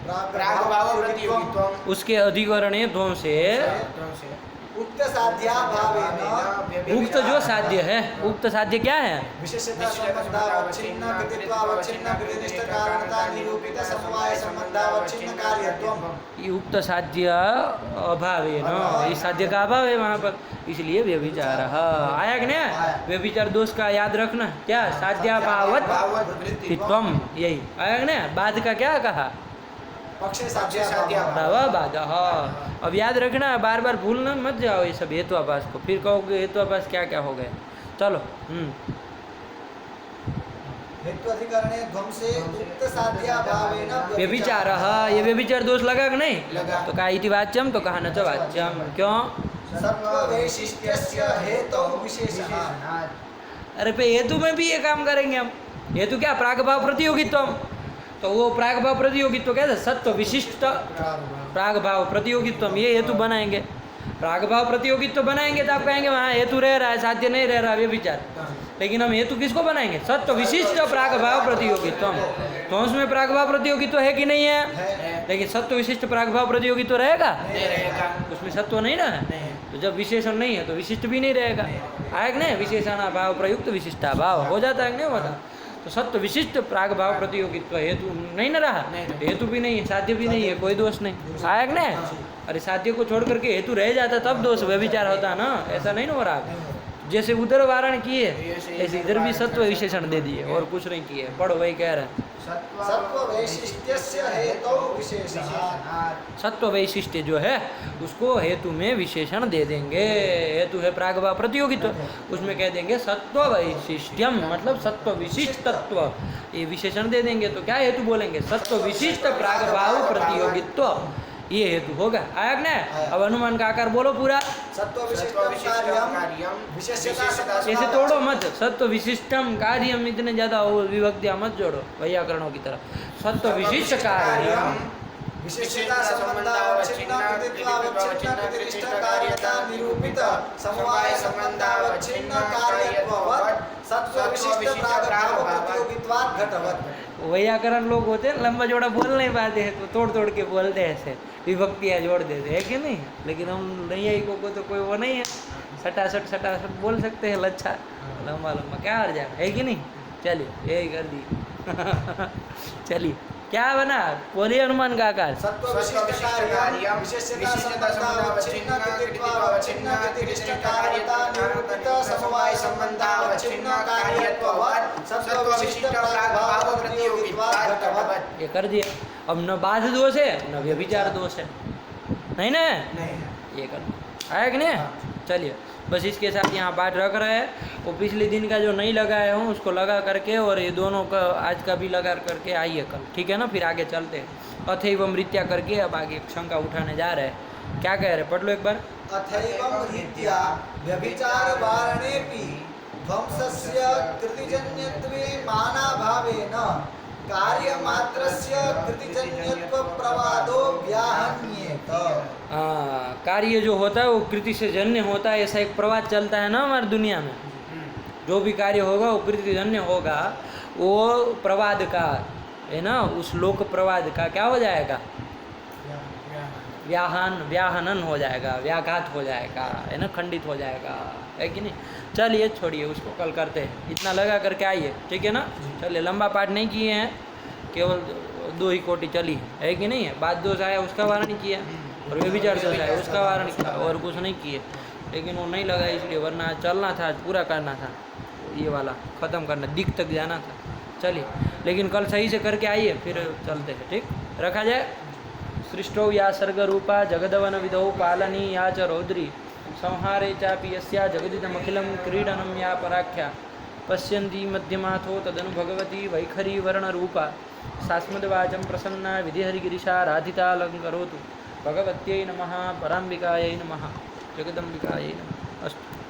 प्राग भाव प्रतियोगित्वम उसके अधिकरणे ध्वंसे उक्त साध्याभावेन उक्त जो साध्य है, उक्त साध्य क्या है? विशेषता संबंधावच्छिन्न विदित्वावच्छिन्न विधिनिष्ठ कारणता निरूपित समवाय संबंधावच्छिन्न कार्यत्वम। ये उक्त साध्य अभाव है ना, इस साध्य का अभाव है वहाँ पर, इसलिए व्यभिचार। आया कि नहीं? व्यभिचार दोष का याद रखना क्या? साध्याभावत वृत्तित्वम, यही आया कि नहीं? बाद का क्या कहा? पक्षे साध्याभाव। बाद। अब याद रखना, बार बार भूलना मत जाओ ये सब हेतुआभास को, फिर कहोगे हेतुआभास क्या क्या हो गए। चलो हेत्वधिकरणे ध्वंसे उक्त साध्याभावेन व्यभिचार। ये व्यभिचार दोष लगा कि नहीं? तो कहा इति वाच्यम, तो कहा न च वाच्यम। क्यों? सत्ववैशिष्ट्यस्य हेतुः विशेषः। अरे पे हेतु में भी ये काम करेंगे हम। हेतु क्या? प्रागभाव प्रतियोगित्वम। तो वो प्रागभाव प्रतियोगित्व क्या है? सत्व विशिष्ट प्रागभाव प्रतियोगित्वम, ये हेतु बनाएंगे। प्रागभाव प्रतियोगित्व बनाएंगे तो आप कहेंगे वहाँ हेतु रह रहा है, साध्य नहीं रह रहा, व्यभिचार। लेकिन हम हेतु किसको बनाएंगे? सत्व विशिष्ट प्रागभाव प्रतियोगित्वम। तो उसमें प्रागभाव प्रतियोगित्व है कि नहीं है? लेकिन सत्व विशिष्ट प्रागभाव प्रतियोगित्व रहेगा? उसमें सत्व नहीं ना है। तो जब विशेषण नहीं है तो विशिष्ट भी नहीं रहेगा। आया कि नहीं? विशेषणाभाव प्रयुक्त विशिष्टाभाव हो जाता है कि नहीं होता? तो सत्व विशिष्ट प्राग भाव प्रतियोगित्व हेतु नहीं न रहा, नहीं, नहीं। हेतु भी नहीं है, साध्य भी नहीं है, कोई दोष नहीं आया कि नहीं। अरे साध्य को छोड़ करके हेतु रह जाता तब दोष व्यभिचार होता ना, ऐसा नहीं ना हो रहा। जैसे उधर वारण किए ऐसे इधर भी सत्व विशेषण दे दिए और कुछ नहीं किए। पढ़ो वही कह रहे हैं सत्व वैशिष्ट्यस्य हेतौ विशेषः। सत्व वैशिष्ट्य जो है उसको हेतु में विशेषण दे देंगे। हेतु है प्रागभाव प्रतियोगित्व, उसमें कह देंगे सत्व वैशिष्ट्यम मतलब सत्व विशिष्टत्व, ये विशेषण दे देंगे। तो क्या हेतु बोलेंगे? सत्व विशिष्ट प्रागभाव प्रतियोगित्व, ये हेतु होगा। आया कि नहीं? अब अनुमान का आकार बोलो पूरा। सत्व विशिष्टम कार्यम विशेषता ऐसे तोड़ो मत, सत्व विशिष्टम कार्यम इतने ज्यादा विभक्तियां मत जोड़ो वैयाकरणों की तरह। सत्व विशिष्ट कार्यम विशेषता संबंधावच्छिन्न कृतित्वावच्छिन्न कृतिनिष्ठ कार्यता निरूपित समवाय संबंधावच्छिन्न कार्यत्ववत् सत्व विशिष्ट प्रागभाव प्रतियोगित्वात् घटवत्। वैयाकरण लोग होते हैं लंबा जोड़ा बोल नहीं पाते हैं तो तोड़ तोड़ के बोलते हैं, ऐसे विभक्तियाँ जोड़ देते हैं कि नहीं। लेकिन हम नैयायिकों को तो कोई वो नहीं है, सटासट बोल सकते हैं लच्छा लंबा लंबा, क्या हार जाए है कि नहीं। चलिए यही कर दी चलिए क्या बना, बोलिए अनुमान का आकार। सत्व विशिष्ट कार्यम विशेषता संबंधावच्छिन्न कृतित्वावच्छिन्न कृतिनिष्ठ कार्यता निरूपित समवाय संबंधावच्छिन्न कार्यत्ववत् सत्व विशिष्ट प्रागभाव प्रतियोगित्वात् घटवत्। ये कर दिया। अब न बाध दोष है न व्यभिचार दोष है, नहीं ना, ये कर दिया। आया कि नहीं। चलिए बस इसके साथ यहाँ पाठ रख रहे हैं। वो पिछले दिन का जो नहीं लगाया हूँ उसको लगा करके और ये दोनों का आज का भी लगा करके आइए कल, ठीक है ना। फिर आगे चलते हैं। अथैव रीत्या करके अब आगे शंका उठाने जा रहे हैं। क्या कह रहे हैं, पढ़ लो एक बार। अथैवं रीत्या व्यभिचार वारणेऽपि ध्वंसस्य कृतिजन्यत्वे मानाभावेन कार्यमात्रस्य कृतिजन्यत्व प्रवादो व्याहन्येत। कार्य जो होता है वो कृति से जन्य होता है, ऐसा एक प्रवाद चलता है ना हमारी दुनिया में। जो भी कार्य होगा वो कृति जन्य होगा, वो प्रवाद का है ना, उस लोक प्रवाद का क्या हो जाएगा, व्याहनन हो जाएगा, व्याघात हो जाएगा, है ना, खंडित हो जाएगा, है कि नहीं। चलिए छोड़िए उसको, कल करते हैं। इतना लगा करके आइए, ठीक है ना। चलिए लंबा पाठ नहीं किए हैं, केवल 2 ही कोटि चली है कि नहीं है। बात दोष आया उसका वारण किया और व्यभिचार दोष आया उसका वारण किया और कुछ नहीं किए। लेकिन वो नहीं लगा इसलिए, वरना चलना था, आज पूरा करना था, ये वाला ख़त्म करना, दिख तक जाना था। चलिए लेकिन कल सही से करके आइए, फिर चलते हैं, ठीक। रखा जाए। सृष्टौ या सर्गरूपा जगदवन विधौ पालनी या च रौद्री संहारे चापि यस्या जगदिदमखिलं क्रीडनं या पराख्या पश्यन्ती मध्यमाथो तदनु भगवती वैखरी वर्णरूपा सास्मद्वाचं प्रसन्ना विधिहरिगिरिशा राधितालङ्करोतु। भगवत्यै नमः, पराम्बिकायै नमः, जगदम्बिकायै नमः। अस्तु।